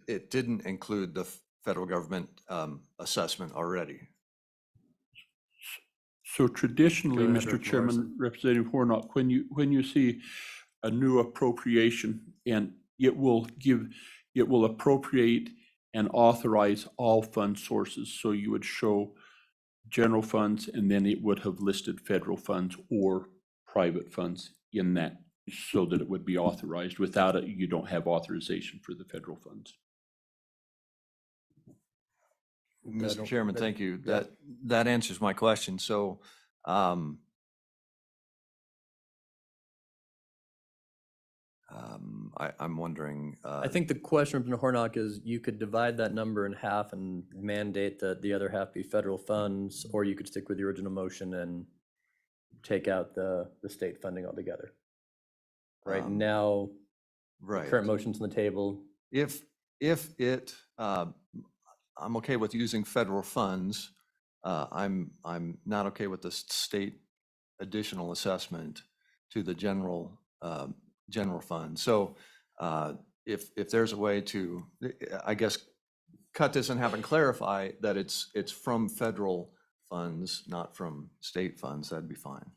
it didn't include the federal government assessment already. So traditionally, Go ahead, Mr. Representative Chairman, Representative Hornock, when you see a new appropriation, and it will appropriate and authorize all fund sources. So you would show general funds, and then it would have listed federal funds or private funds in that, so that it would be authorized. Without it, you don't have authorization for the federal funds. Mr. Chairman, thank you. That answers my question. So, I'm wondering. I think the question from Hornock is you could divide that number in half and mandate that the other half be federal funds, or you could stick with the original motion and take out the state funding altogether. Right now, Right. the current motion's on the table. If it, I'm okay with using federal funds. I'm not okay with the state additional assessment to the general fund. So if there's a way to, I guess, cut this in half and clarify that it's from federal funds, not from state funds, that'd be fine.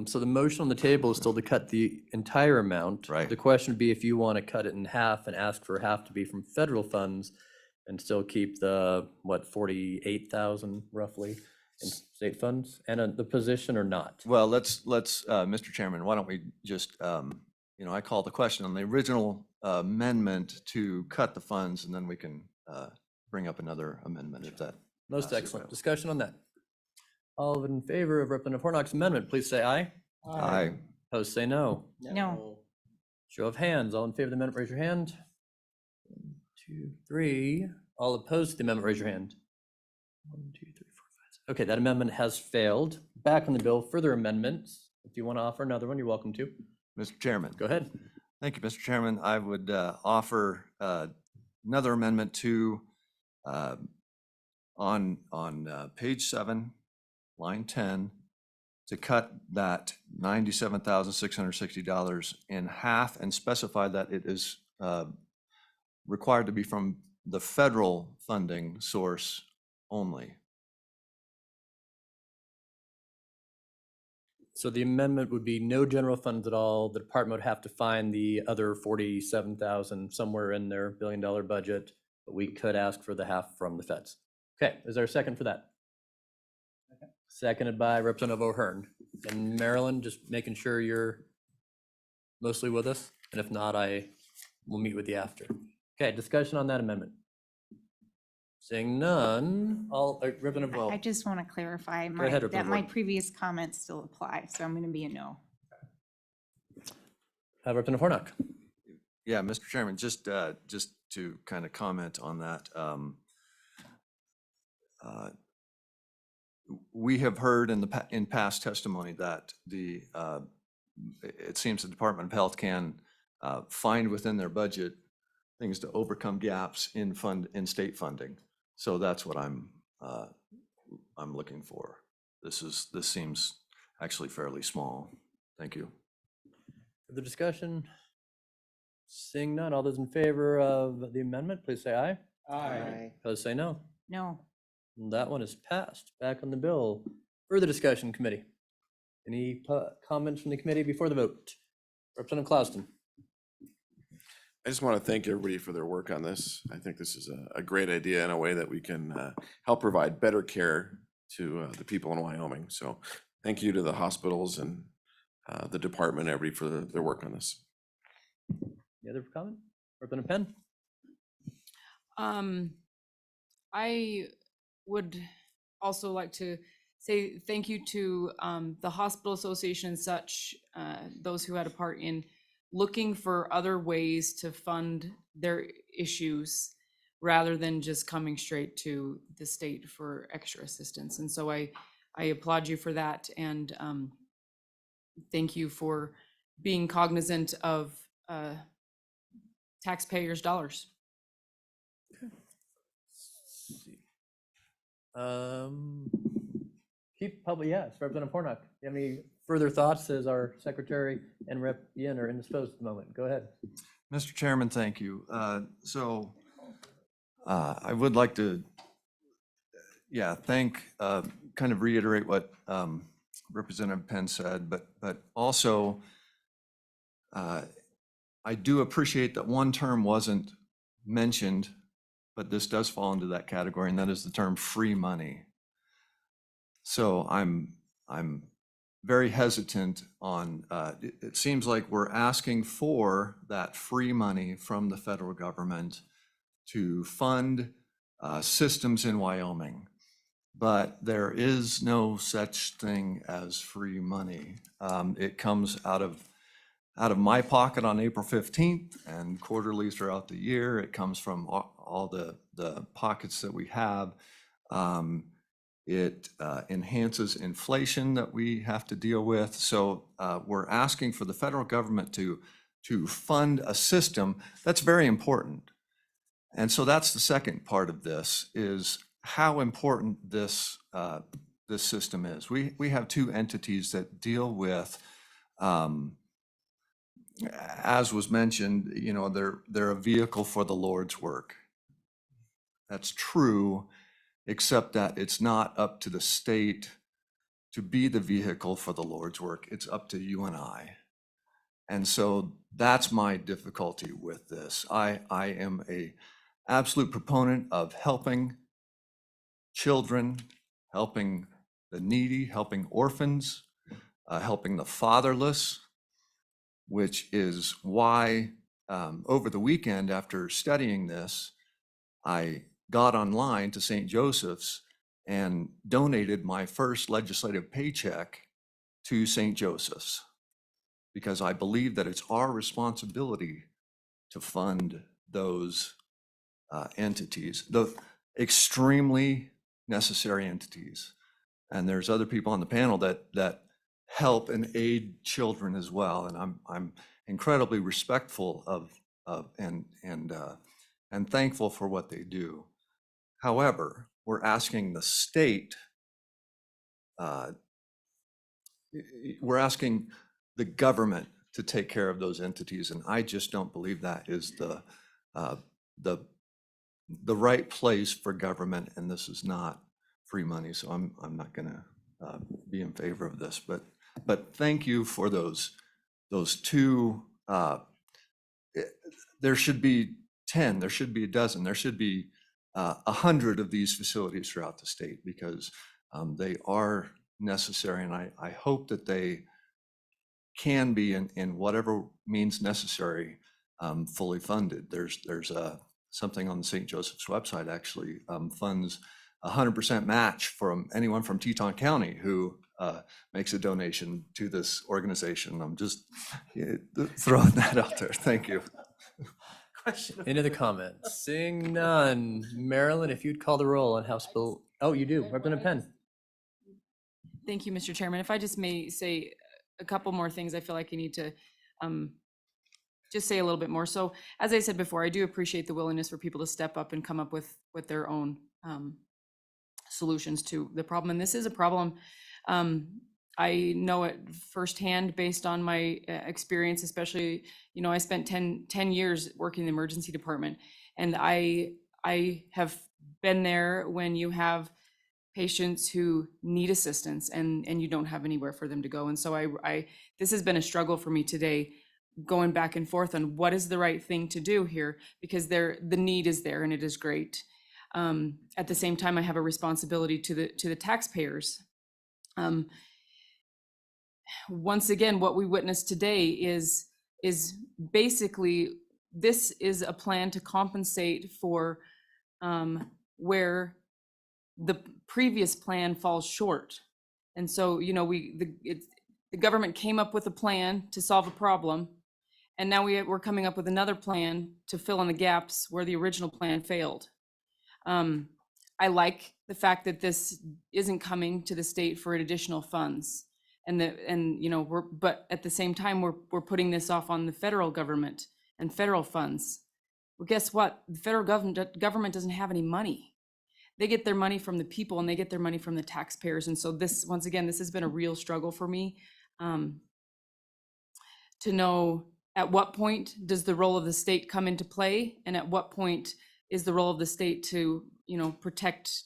So the motion on the table is still to cut the entire amount. Right. The question would be if you want to cut it in half and ask for half to be from federal funds and still keep the, 48,000 roughly in state funds and the position or not? Well, let's, Mr. Chairman, why don't we just, I call the question on the original amendment to cut the funds, and then we can bring up another amendment if that. Most passes excellent. well. Discussion on that. All in favor of Representative Hornock's amendment, please say aye. Aye. Opposed, say no. No. Show of hands. All in favor of the amendment, raise your hand. 1, 2, 3. All opposed to the amendment, raise your hand. 1, 2, 3, 4, 5. Okay, that amendment has failed. Back on the bill, further amendments. If you want to offer another one, you're welcome to. Mr. Chairman. Go ahead. Thank you, Mr. Chairman. I would offer another amendment to, on page 7, line 10, to cut that $97,660 in half and specify that it is required to be from the federal funding source only. So the amendment would be no general funds at all. The department would have to find the other 47,000 somewhere in their billion-dollar budget, but we could ask for the half from the feds. Okay, is there a second for that? Seconded by Representative O'Hearn. And Marilyn, just making sure you're mostly with us, and if not, I will meet with you after. Okay, discussion on that amendment. Seeing none, Representative I Weld. just want to clarify Go my, ahead, that Representative my Ward. previous comments still apply, so I'm going to be a no. Representative Hornock. Yeah, Mr. Chairman, just to kind of comment on that. We have heard in past testimony that it seems the Department of Health can find within their budget things to overcome gaps in state funding. So that's what I'm looking for. This seems actually fairly small. Thank you. Further discussion? Seeing none, all those in favor of the amendment, please say aye. Aye. Opposed, say no. No. And that one is passed. Back on the bill. Further discussion, committee. Any comments from the committee before the vote? Representative Clouston. I just want to thank everybody for their work on this. I think this is a great idea in a way that we can help provide better care to the people in Wyoming. So thank you to the hospitals and the department, everybody for their work on this. Any other comment? Representative Penn? I would also like to say thank you to the Hospital Association and such, those who had a part in looking for other ways to fund their issues rather than just coming straight to the state for extra assistance. And so I applaud you for that, and thank you for being cognizant of taxpayers' dollars. Yes, Representative Hornock. Do you have any further thoughts as our secretary and Rep. Yin are indisposed at the moment? Go ahead. Mr. Chairman, thank you. I would like to, kind of reiterate what Representative Penn said, but also I do appreciate that one term wasn't mentioned, but this does fall into that category, and that is the term free money. So I'm very hesitant on, it seems like we're asking for that free money from the federal government to fund systems in Wyoming. But there is no such thing as free money. It comes out of my pocket on April 15th and quarterly throughout the year. It comes from all the pockets that we have. It enhances inflation that we have to deal with. So we're asking for the federal government to fund a system that's very important. And so that's the second part of this, is how important this system is. We have two entities that deal with, as was mentioned, they're a vehicle for the Lord's work. That's true, except that it's not up to the state to be the vehicle for the Lord's work. It's up to you and I. And so that's my difficulty with this. I am a absolute proponent of helping children, helping the needy, helping orphans, helping the fatherless, which is why over the weekend after studying this, I got online to St. Joseph's and donated my first legislative paycheck to St. Joseph's, because I believe that it's our responsibility to fund those entities, the extremely necessary entities. And there's other people on the panel that help and aid children as well. And I'm incredibly respectful of and thankful for what they do. However, we're asking the state, we're asking the government to take care of those entities, and I just don't believe that is the right place for government, and this is not free money, so I'm not gonna be in favor of this, but thank you for those two. There should be 10, there should be a dozen, there should be 100 of these facilities throughout the state, because they are necessary, and I hope that they can be in whatever means necessary fully funded. There's something on the St. Joseph's website actually funds 100% match from anyone from Teton County who makes a donation to this organization. I'm just throwing that out there. Thank you. Into the comments. Seeing none. Marilyn, if you'd call the roll on House Bill, oh, you do, Representative Penn. Thank you, Mr. Chairman. If I just may say a couple more things, I feel like I need to just say a little bit more. So as I said before, I do appreciate the willingness for people to step up and come up with their own solutions to the problem. And this is a problem. I know it firsthand based on my experience, especially, you know, I spent 10 years working in the emergency department, and I have been there when you have patients who need assistance and you don't have anywhere for them to go. And so this has been a struggle for me today, going back and forth on what is the right thing to do here, because the need is there and it is great. At the same time, I have a responsibility to the taxpayers. Once again, what we witnessed today is basically, this is a plan to compensate for where the previous plan falls short. And so, you know, the government came up with a plan to solve a problem, and now we're coming up with another plan to fill in the gaps where the original plan failed. I like the fact that this isn't coming to the state for additional funds, and you know, but at the same time, we're putting this off on the federal government and federal funds. Well, guess what? The federal government doesn't have any money. They get their money from the people, and they get their money from the taxpayers. And so this, once again, this has been a real struggle for me, to know at what point does the role of the state come into play, and at what point is the role of the state to, you know, protect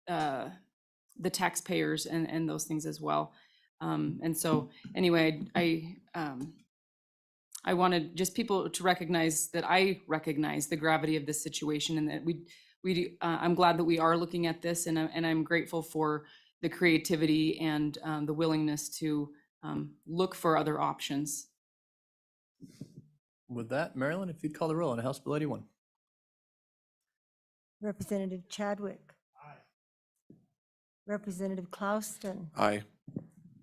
the taxpayers and those things as well. And so anyway, I wanted just people to recognize that I recognize the gravity of this situation, and that I'm glad that we are looking at this, and I'm grateful for the creativity and the willingness to look for other options. With that, Marilyn, if you'd call the roll on House Bill 81. Representative Chadwick. Aye. Representative Klauston. Aye.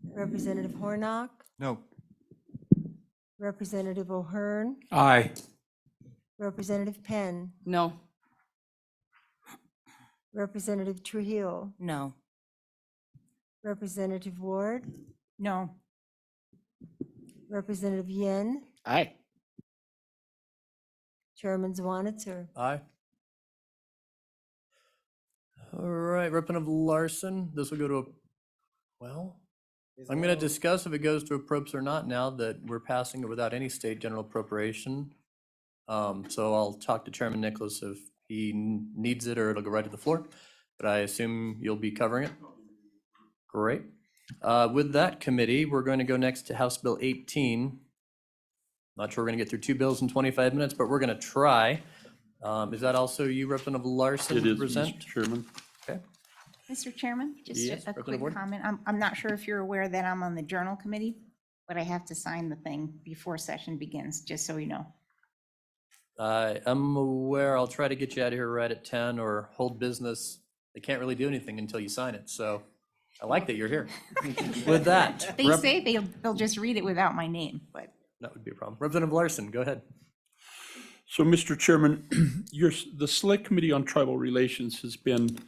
Representative Hornock. No. Representative O'Hearn. Aye. Representative Penn. No. Representative Trujillo. No. Representative Ward. No. Representative Yen. Aye. Chairman Zwanitzer. Aye. All right, Representative Larson, this will go to, well, I'm going to discuss if it goes to appropriates or not now that we're passing it without any state general appropriation. So I'll talk to Chairman Nicholas if he needs it, or it'll go right to the floor, but I assume you'll be covering it. Great. With that committee, we're going to go next to House Bill 18. Not sure we're going to get through 2 bills in 25 minutes, but we're going to try. Is that also you, Representative Larson, It to is, present? Mr. Chairman. Okay. Mr. Chairman, just Yes, a Representative quick Ward. comment. I'm not sure if you're aware that I'm on the journal committee, but I have to sign the thing before session begins, just so you know. I'm aware. I'll try to get you out of here right at 10 or hold business. They can't really do anything until you sign it, so I like that you're here. With that. They say they'll just read it without my name, but. That would be a problem. Representative Larson, go ahead. So, Mr. Chairman, the Select Committee on Tribal Relations has been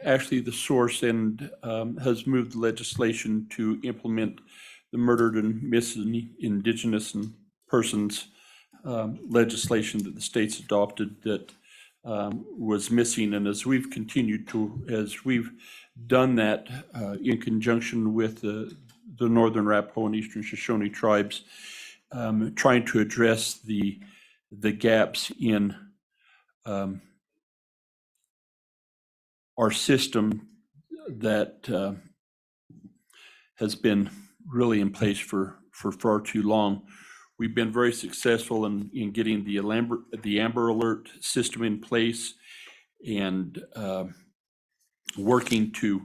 actually the source and has moved legislation to implement the murdered and missing Indigenous and persons legislation that the state's adopted that was missing. And as we've done that in conjunction with the Northern Arapaho and Eastern Shoshone tribes, trying to address the gaps in our system that has been really in place for far too long. We've been very successful in getting the Amber Alert system in place and working to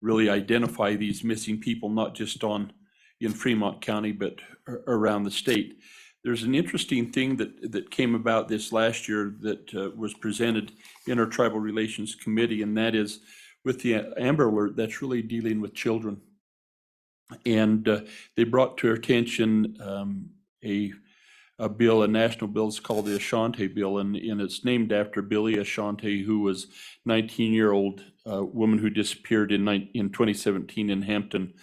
really identify these missing people, not just in Fremont County, but around the state. there's an interesting thing that came about this last year that was presented in our Tribal Relations Committee, and that is with the Amber Alert, that's really dealing with children. And they brought to our attention a bill, a national bill. It's called the Ashanti Bill, and it's named after Billy Ashanti, who was 19-year-old woman who disappeared in 2017 in Hampton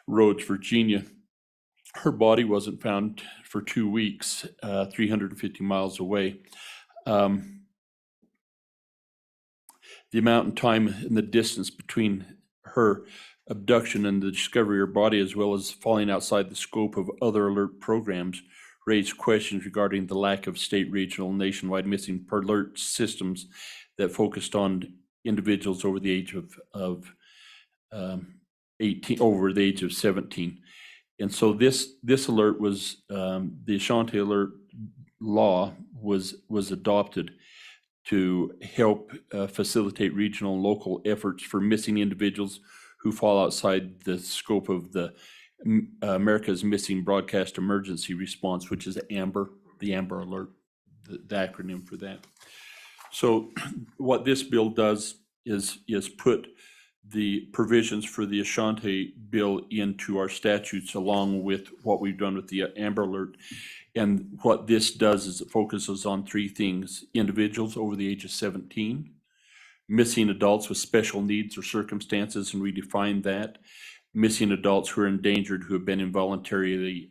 Roads, Virginia. Her body wasn't found for 2 weeks, 350 miles away. The amount in time and the distance between her abduction and the discovery of her body, as well as falling outside the scope of other alert programs, raised questions regarding the lack of state, regional, and nationwide missing alert systems that focused on individuals over the age of 18, over the age of 17. And so this alert was, the Ashanti Alert law was adopted to help facilitate regional and local efforts for missing individuals who fall outside the scope of the America's Missing Broadcast Emergency Response, which is AMBER, the Amber Alert, the acronym for that. So what this bill does is put the provisions for the Ashanti Bill into our statutes, along with what we've done with the Amber Alert. And what this does is it focuses on three things: individuals over the age of 17, missing adults with special needs or circumstances, and we define that, missing adults who are endangered, who have been involuntarily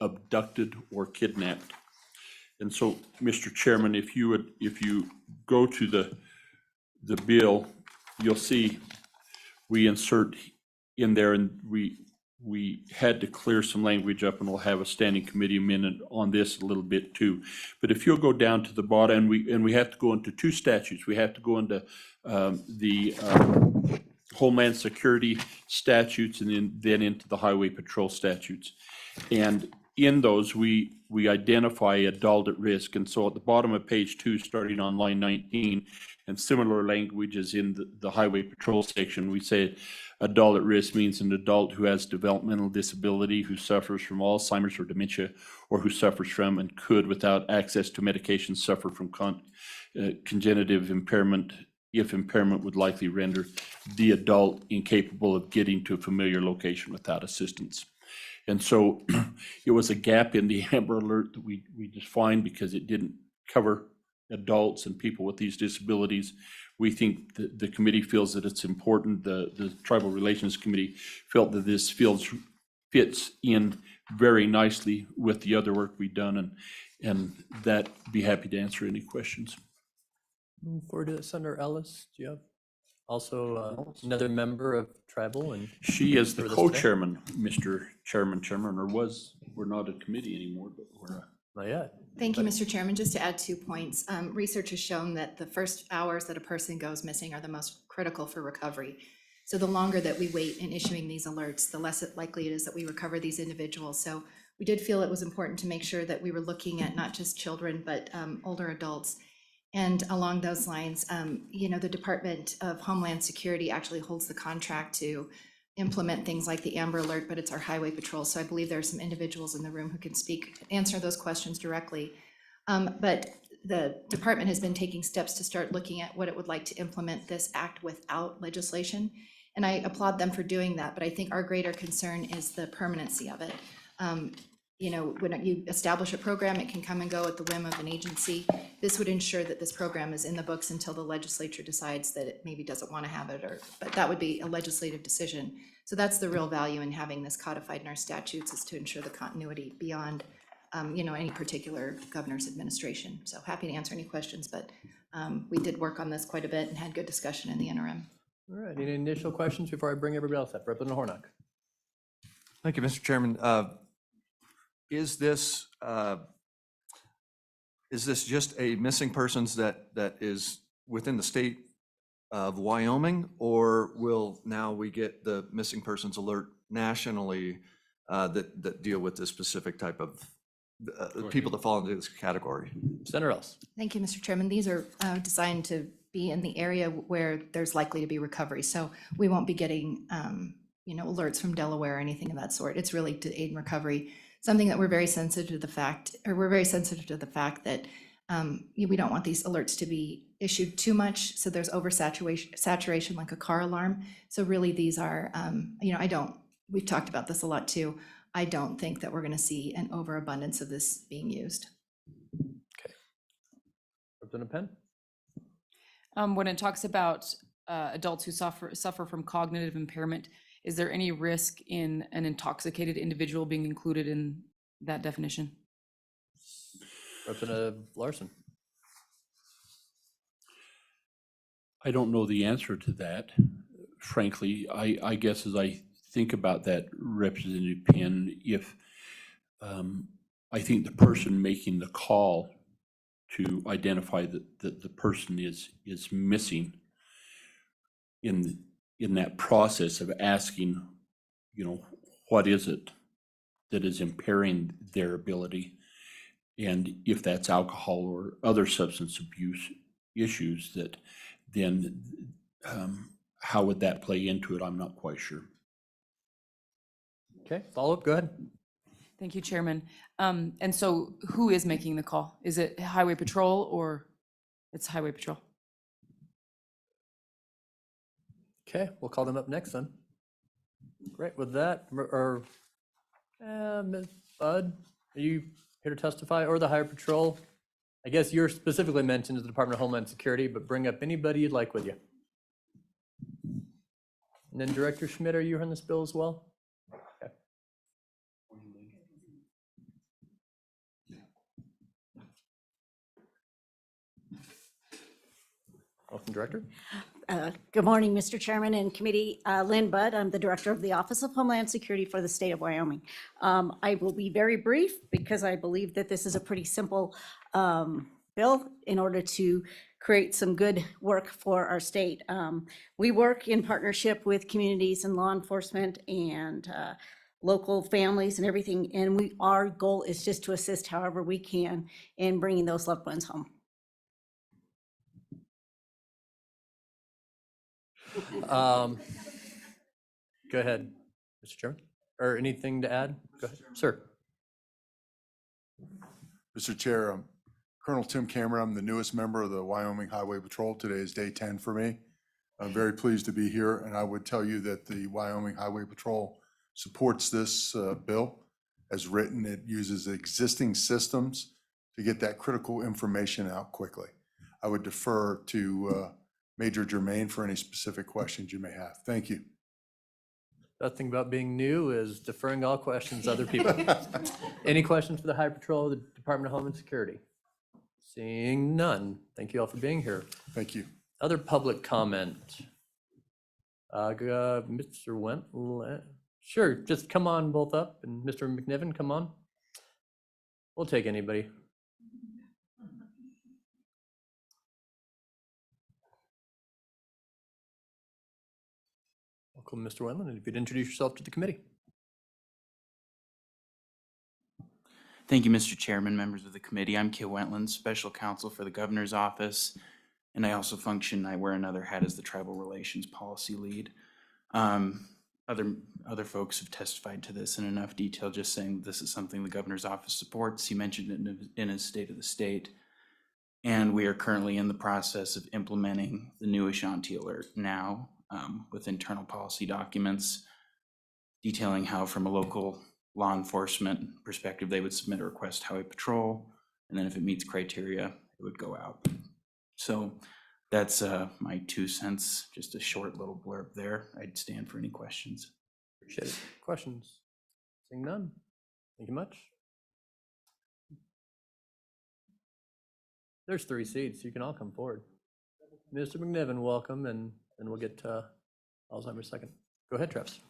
abducted or kidnapped. And so, Mr. Chairman, if you go to the bill, you'll see we insert in there, and we had to clear some language up, and we'll have a standing committee amendment on this a little bit too. But if you'll go down to the bottom, and we have to go into two statutes. We have to go into the Homeland Security statutes, and then into the Highway Patrol statutes. And in those, we identify adult at risk. And so at the bottom of page 2, starting on line 19, and similar language is in the Highway Patrol section, we say adult at risk means an adult who has developmental disability, who suffers from Alzheimer's or dementia, or who suffers from and could, without access to medication, suffer from congenitive impairment, if impairment would likely render the adult incapable of getting to a familiar location without assistance. And so it was a gap in the Amber Alert that we defined because it didn't cover adults and people with these disabilities. We think the committee feels that it's important. The Tribal Relations Committee felt that this fits in very nicely with the other work we've done, and that be happy to answer any questions. Move forward to Senator Ellis. Do you have also another member of Tribal? And she is the for this today? co-chairman, Mr. Chairman, or was. We're not a committee anymore, but we're not yet. Thank you, Mr. Chairman. Just to add 2 points, research has shown that the first hours that a person goes missing are the most critical for recovery. So the longer that we wait in issuing these alerts, the less likely it is that we recover these individuals. So we did feel it was important to make sure that we were looking at not just children, but older adults. And along those lines, you know, the Department of Homeland Security actually holds the contract to implement things like the Amber Alert, but it's our Highway Patrol. So I believe there are some individuals in the room who can answer those questions directly. But the department has been taking steps to start looking at what it would like to implement this act without legislation. And I applaud them for doing that, but I think our greater concern is the permanency of it. You know, when you establish a program, it can come and go at the whim of an agency. This would ensure that this program is in the books until the legislature decides that it maybe doesn't want to have it, but that would be a legislative decision. So that's the real value in having this codified in our statutes, is to ensure the continuity beyond, you know, any particular governor's administration. So happy to answer any questions, but we did work on this quite a bit and had good discussion in the interim. All right, any initial questions before I bring everybody else up? Representative Hornock. Thank you, Mr. Chairman. Is this just a missing persons that is within the state of Wyoming, or will now we get the missing persons alert nationally that deal with this specific type of people that fall into this category? Senator Ellis. Thank you, Mr. Chairman. These are designed to be in the area where there's likely to be recovery. So we won't be getting, you know, alerts from Delaware or anything of that sort. It's really to aid in recovery. something that we're very sensitive to the fact, or we're very sensitive to the fact that we don't want these alerts to be issued too much, so there's saturation like a car alarm. So really these are, we've talked about this a lot too. I don't think that we're going to see an overabundance of this being used. Representative Penn? When it talks about adults who suffer from cognitive impairment, is there any risk in an intoxicated individual being included in that definition? Representative Larson? I don't know the answer to that. Frankly, I guess as I think about that, Representative Penn, if I think the person making the call to identify that the person is missing in that process of asking, what is it that is impairing their ability? And if that's alcohol or other substance abuse issues, that then how would that play into it? I'm not quite sure. Okay, follow up, go ahead. Thank you, Chairman. And so who is making the call? Is it Highway Patrol or it's Highway Patrol? Okay, we'll call them up next then. Great, with that, Ms. Budd, are you here to testify, or the Highway Patrol? I guess you're specifically mentioned as the Department of Homeland Security, but bring up anybody you'd like with you. And then Director Schmidt, are you on this bill as well? Okay. Welcome, Director. Good morning, Mr. Chairman and Committee. Lynn Budd, I'm the Director of the Office of Homeland Security for the state of Wyoming. I will be very brief because I believe that this is a pretty simple bill in order to create some good work for our state. We work in partnership with communities and law enforcement and local families and everything, and our goal is just to assist however we can in bringing those loved ones home. Go ahead, Mr. Chairman, or anything to add? Go ahead, sir. Mr. Chair, I'm Colonel Tim Cameron. I'm the newest member of the Wyoming Highway Patrol. Today is day 10 for me. I'm very pleased to be here, and I would tell you that the Wyoming Highway Patrol supports this bill as written. It uses existing systems to get that critical information out quickly. I would defer to Major Germain for any specific questions you may have. Thank you. The thing about being new is deferring all questions to other people. Any questions for the Highway Patrol or the Department of Homeland Security? Seeing none. Thank you all for being here. Thank you. Other public comment? Mr. Wentland? Sure, just come on both up, and Mr. McNiven, come on. We'll take anybody. Welcome, Mr. Wentland, and if you'd introduce yourself to the committee. Thank you, Mr. Chairman, members of the committee. I'm Kit Wentland, Special Counsel for the Governor's Office, and I also I wear another hat as the Tribal Relations Policy Lead. Other folks have testified to this in enough detail, just saying this is something the Governor's Office supports. He mentioned it in his State of the State, and we are currently in the process of implementing the new Ashanti Alert now with internal policy documents detailing how, from a local law enforcement perspective, they would submit a request to Highway Patrol, and then if it meets criteria, it would go out. So that's my 2 cents, just a short little blurb there. I'd stand for any questions. Appreciate it. Questions? Seeing none. Thank you much. There's 3 seats. You can all come forward. Mr. McNiven, welcome, and we'll get Alzheimer's second. Go ahead, Travis.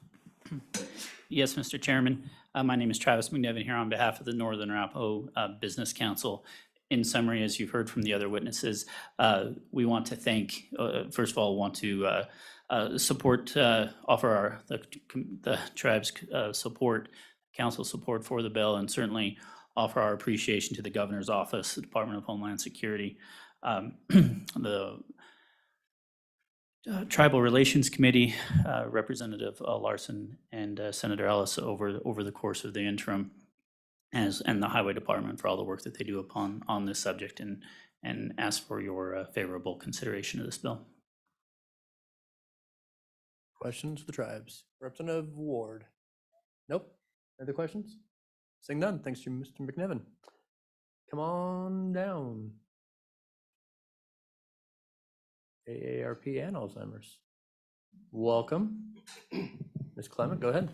Yes, Mr. Chairman. My name is Travis McNiven here on behalf of the Northern Arapaho Business Council. In summary, as you've heard from the other witnesses, we want to thank, first of all, want to offer the tribe's support, council support for the bill, and certainly offer our appreciation to the Governor's Office, the Department of Homeland Security, the Tribal Relations Committee, Representative Larson and Senator Ellis over the course of the interim. and the Highway Department for all the work that they do on this subject, and ask for your favorable consideration of this bill. Questions for the tribes? Representative Ward? Nope. Other questions? Seeing none, thanks to Mr. McNevin. Come on down. AARP and Alzheimer's. Welcome. Ms. Clement, go ahead.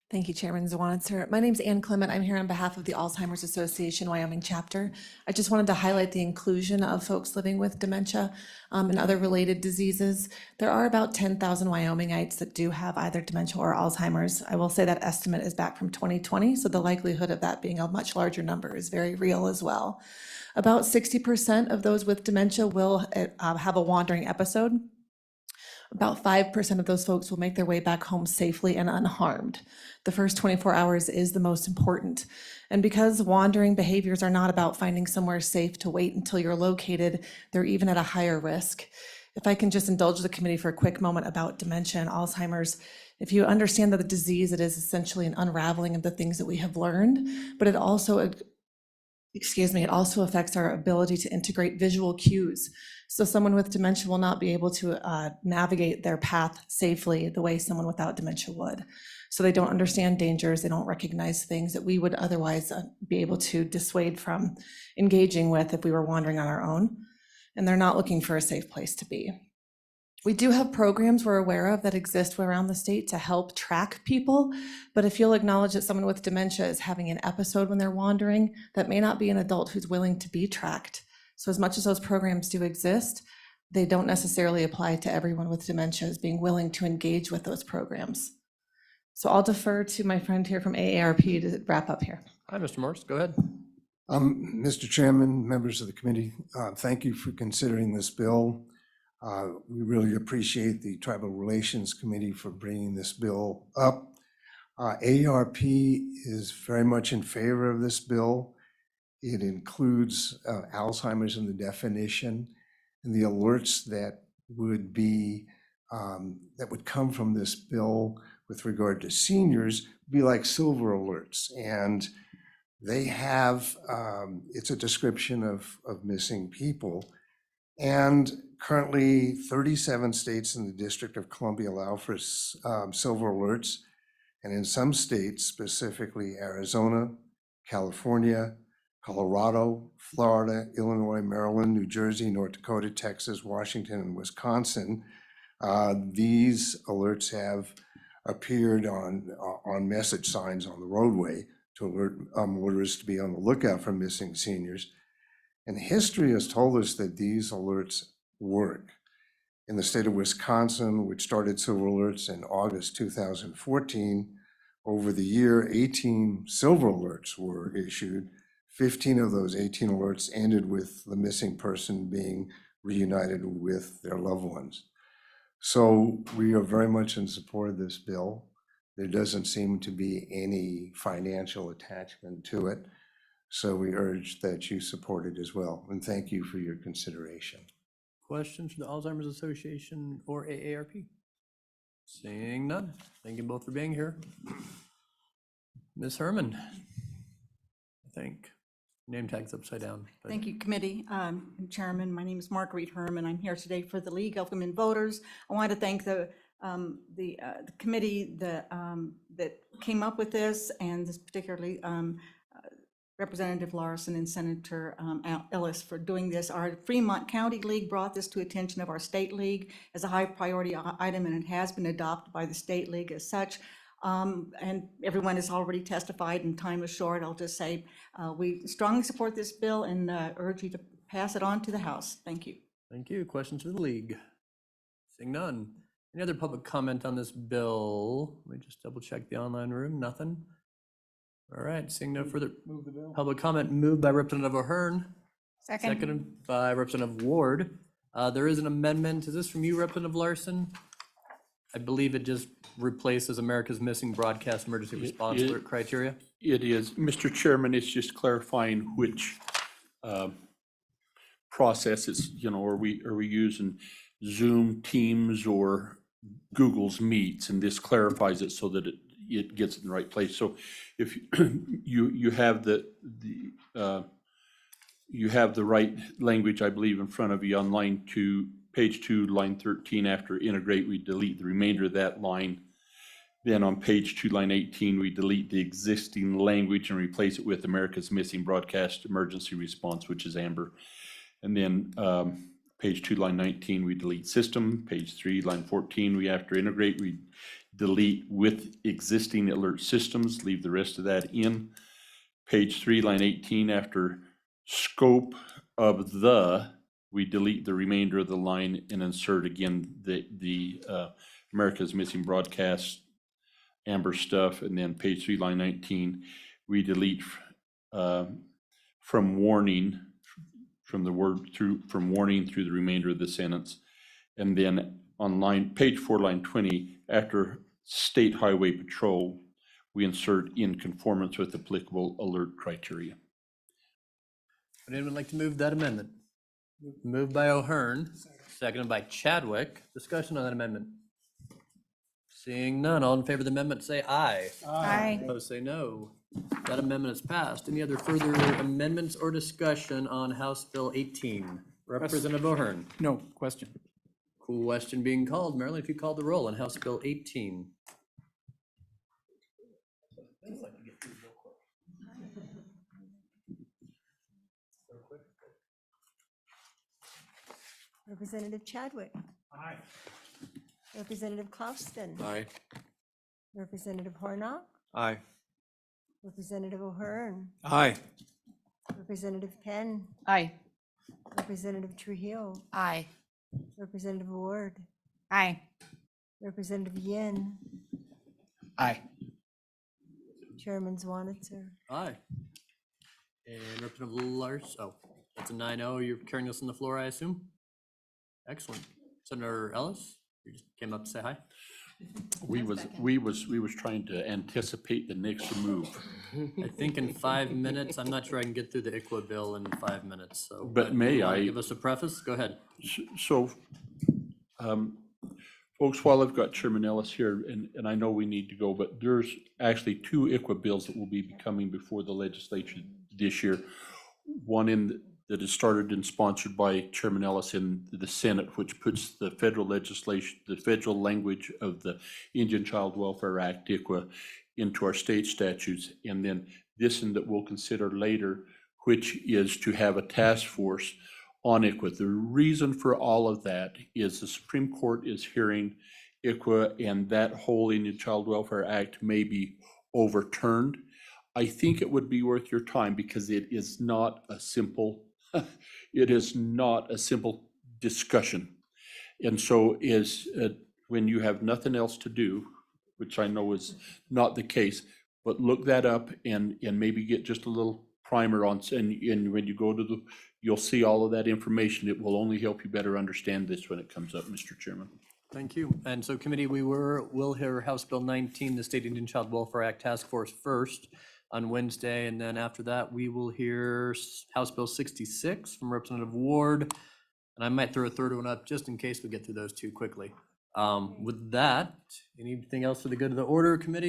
Thank you, Chairman Zwanitzer. My name's Ann Clement. I'm here on behalf of the Alzheimer's Association Wyoming chapter. I just wanted to highlight the inclusion of folks living with dementia and other related diseases. There are about 10,000 Wyomingites that do have either dementia or Alzheimer's. I will say that estimate is back from 2020, so the likelihood of that being a much larger number is very real as well. About 60% of those with dementia will have a wandering episode. About 5% of those folks will make their way back home safely and unharmed. The first 24 hours is the most important. And because wandering behaviors are not about finding somewhere safe to wait until you're located, they're even at a higher risk. If I can just indulge the committee for a quick moment about dementia and Alzheimer's, if you understand that the disease, it is essentially an unraveling of the things that we have learned, but it also affects our ability to integrate visual cues. So someone with dementia will not be able to navigate their path safely the way someone without dementia would. So they don't understand dangers, they don't recognize things that we would otherwise be able to dissuade from engaging with if we were wandering on our own. And they're not looking for a safe place to be. We do have programs we're aware of that exist around the state to help track people, but if you'll acknowledge that someone with dementia is having an episode when they're wandering, that may not be an adult who's willing to be tracked. So as much as those programs do exist, they don't necessarily apply to everyone with dementia as being willing to engage with those programs. So I'll defer to my friend here from AARP to wrap up here. Hi, Mr. Morris, go ahead. Mr. Chairman, members of the committee, thank you for considering this bill. We really appreciate the Tribal Relations Committee for bringing this bill up. AARP is very much in favor of this bill. It includes Alzheimer's in the definition, and the alerts that would be that would come from this bill with regard to seniors would be like silver alerts, and they have it's a description of missing people. And currently 37 states in the District of Columbia allow for silver alerts, and in some states, specifically Arizona, California, Colorado, Florida, Illinois, Maryland, New Jersey, North Dakota, Texas, Washington, and Wisconsin, these alerts have appeared on message signs on the roadway to alert motorists to be on the lookout for missing seniors. And history has told us that these alerts work. In the state of Wisconsin, which started silver alerts in August 2014, over the year, 18 silver alerts were issued. 15 of those 18 alerts ended with the missing person being reunited with their loved ones. So we are very much in support of this bill. There doesn't seem to be any financial attachment to it. So we urge that you support it as well. And thank you for your consideration. Questions from the Alzheimer's Association or AARP? Seeing none. Thank you both for being here. Ms. Herman, I think. Name tag's upside down. but- Thank you, committee. Chairman, my name is Marguerite Herman. I'm here today for the League of Women Voters. I want to thank the committee that came up with this, and this particularly Representative Larson and Senator Ellis for doing this. Our Fremont County League brought this to attention of our state league as a high priority item, and it has been adopted by the state league as such. And everyone has already testified, and time is short. I'll just say we strongly support this bill and urge you to pass it on to the House. Thank you. Thank you. Questions for the league? Seeing none. Any other public comment on this bill? Let me just double check the online room. Nothing. All right, seeing no further public comment, moved by Representative O'Hearn. Seconded by Representative Ward. There is an amendment. Is this from you, Representative Larson? I believe it just replaces America's Missing Broadcast Emergency Response Alert criteria. It is. Mr. Chairman, it's just clarifying which processes, are we using Zoom, Teams, or Google's Meets? And this clarifies it so that it gets in the right place. So if you have you have the right language, I believe, in front of you on page 2, line 13, after integrate, we delete the remainder of that line. Then on page 2, line 18, we delete the existing language and replace it with America's Missing Broadcast Emergency Response, which is AMBER. And then page 2, line 19, we delete system. Page 3, line 14, we after integrate, we delete with existing alert systems, leave the rest of that in. Page 3, line 18, after scope of we delete the remainder of the line and insert again the America's Missing Broadcast AMBER stuff. And then page 3, line 19, we delete from warning, from the word from warning through the remainder of the sentence. And then on page 4, line 20, after State Highway Patrol, we insert in conformance with applicable alert criteria. Would anyone like to move that amendment? Moved by O'Hearn, seconded by Chadwick. Discussion on that amendment. Seeing none, all in favor of the amendment, say aye. Aye. Opposed, say no. That amendment is passed. Any other further amendments or discussion on House Bill 18? Representative O'Hearn. No, question. Question being called. Marilyn, if you call the roll on House Bill 18. Representative Chadwick. Aye. Representative Klauston. Aye. Representative Hornock. Aye. Representative O'Hearn. Aye. Representative Penn. Aye. Representative Trujillo. Aye. Representative Ward. Aye. Representative Yin. Aye. Chairman Zwanitzer. Aye. And Representative Lars, oh, that's a 9-0. You're carrying this on the floor, I assume? Excellent. Senator Ellis, you just came up to say hi. We was trying to anticipate the next move. I think in 5 minutes, I'm not sure I can get through the ICWA bill in 5 minutes, so. But may you wanna I- Give us a preface? Go ahead. So, folks, while I've got Chairman Ellis here, and I know we need to go, but there's actually 2 ICWA bills that will be coming before the legislature this year. One that is started and sponsored by Chairman Ellis in the Senate, which puts the federal legislation, the federal language of the Indian Child Welfare Act, ICWA, into our state statutes. And then this one that we'll consider later, which is to have a task force on ICWA. The reason for all of that is the Supreme Court is hearing ICWA, and that whole Indian Child Welfare Act may be overturned. I think it would be worth your time because it is not a simple discussion. And so when you have nothing else to do, which I know is not the case, but look that up and maybe get just a little primer on, and when you go to you'll see all of that information. It will only help you better understand this when it comes up, Mr. Chairman. Thank you. And so committee, we'll hear House Bill 19, the State Indian Child Welfare Act Task Force first on Wednesday. And then after that, we will hear House Bill 66 from Representative Ward. And I might throw a third one up just in case we get through those 2 quickly. With that, anything else for the good of the order, committee?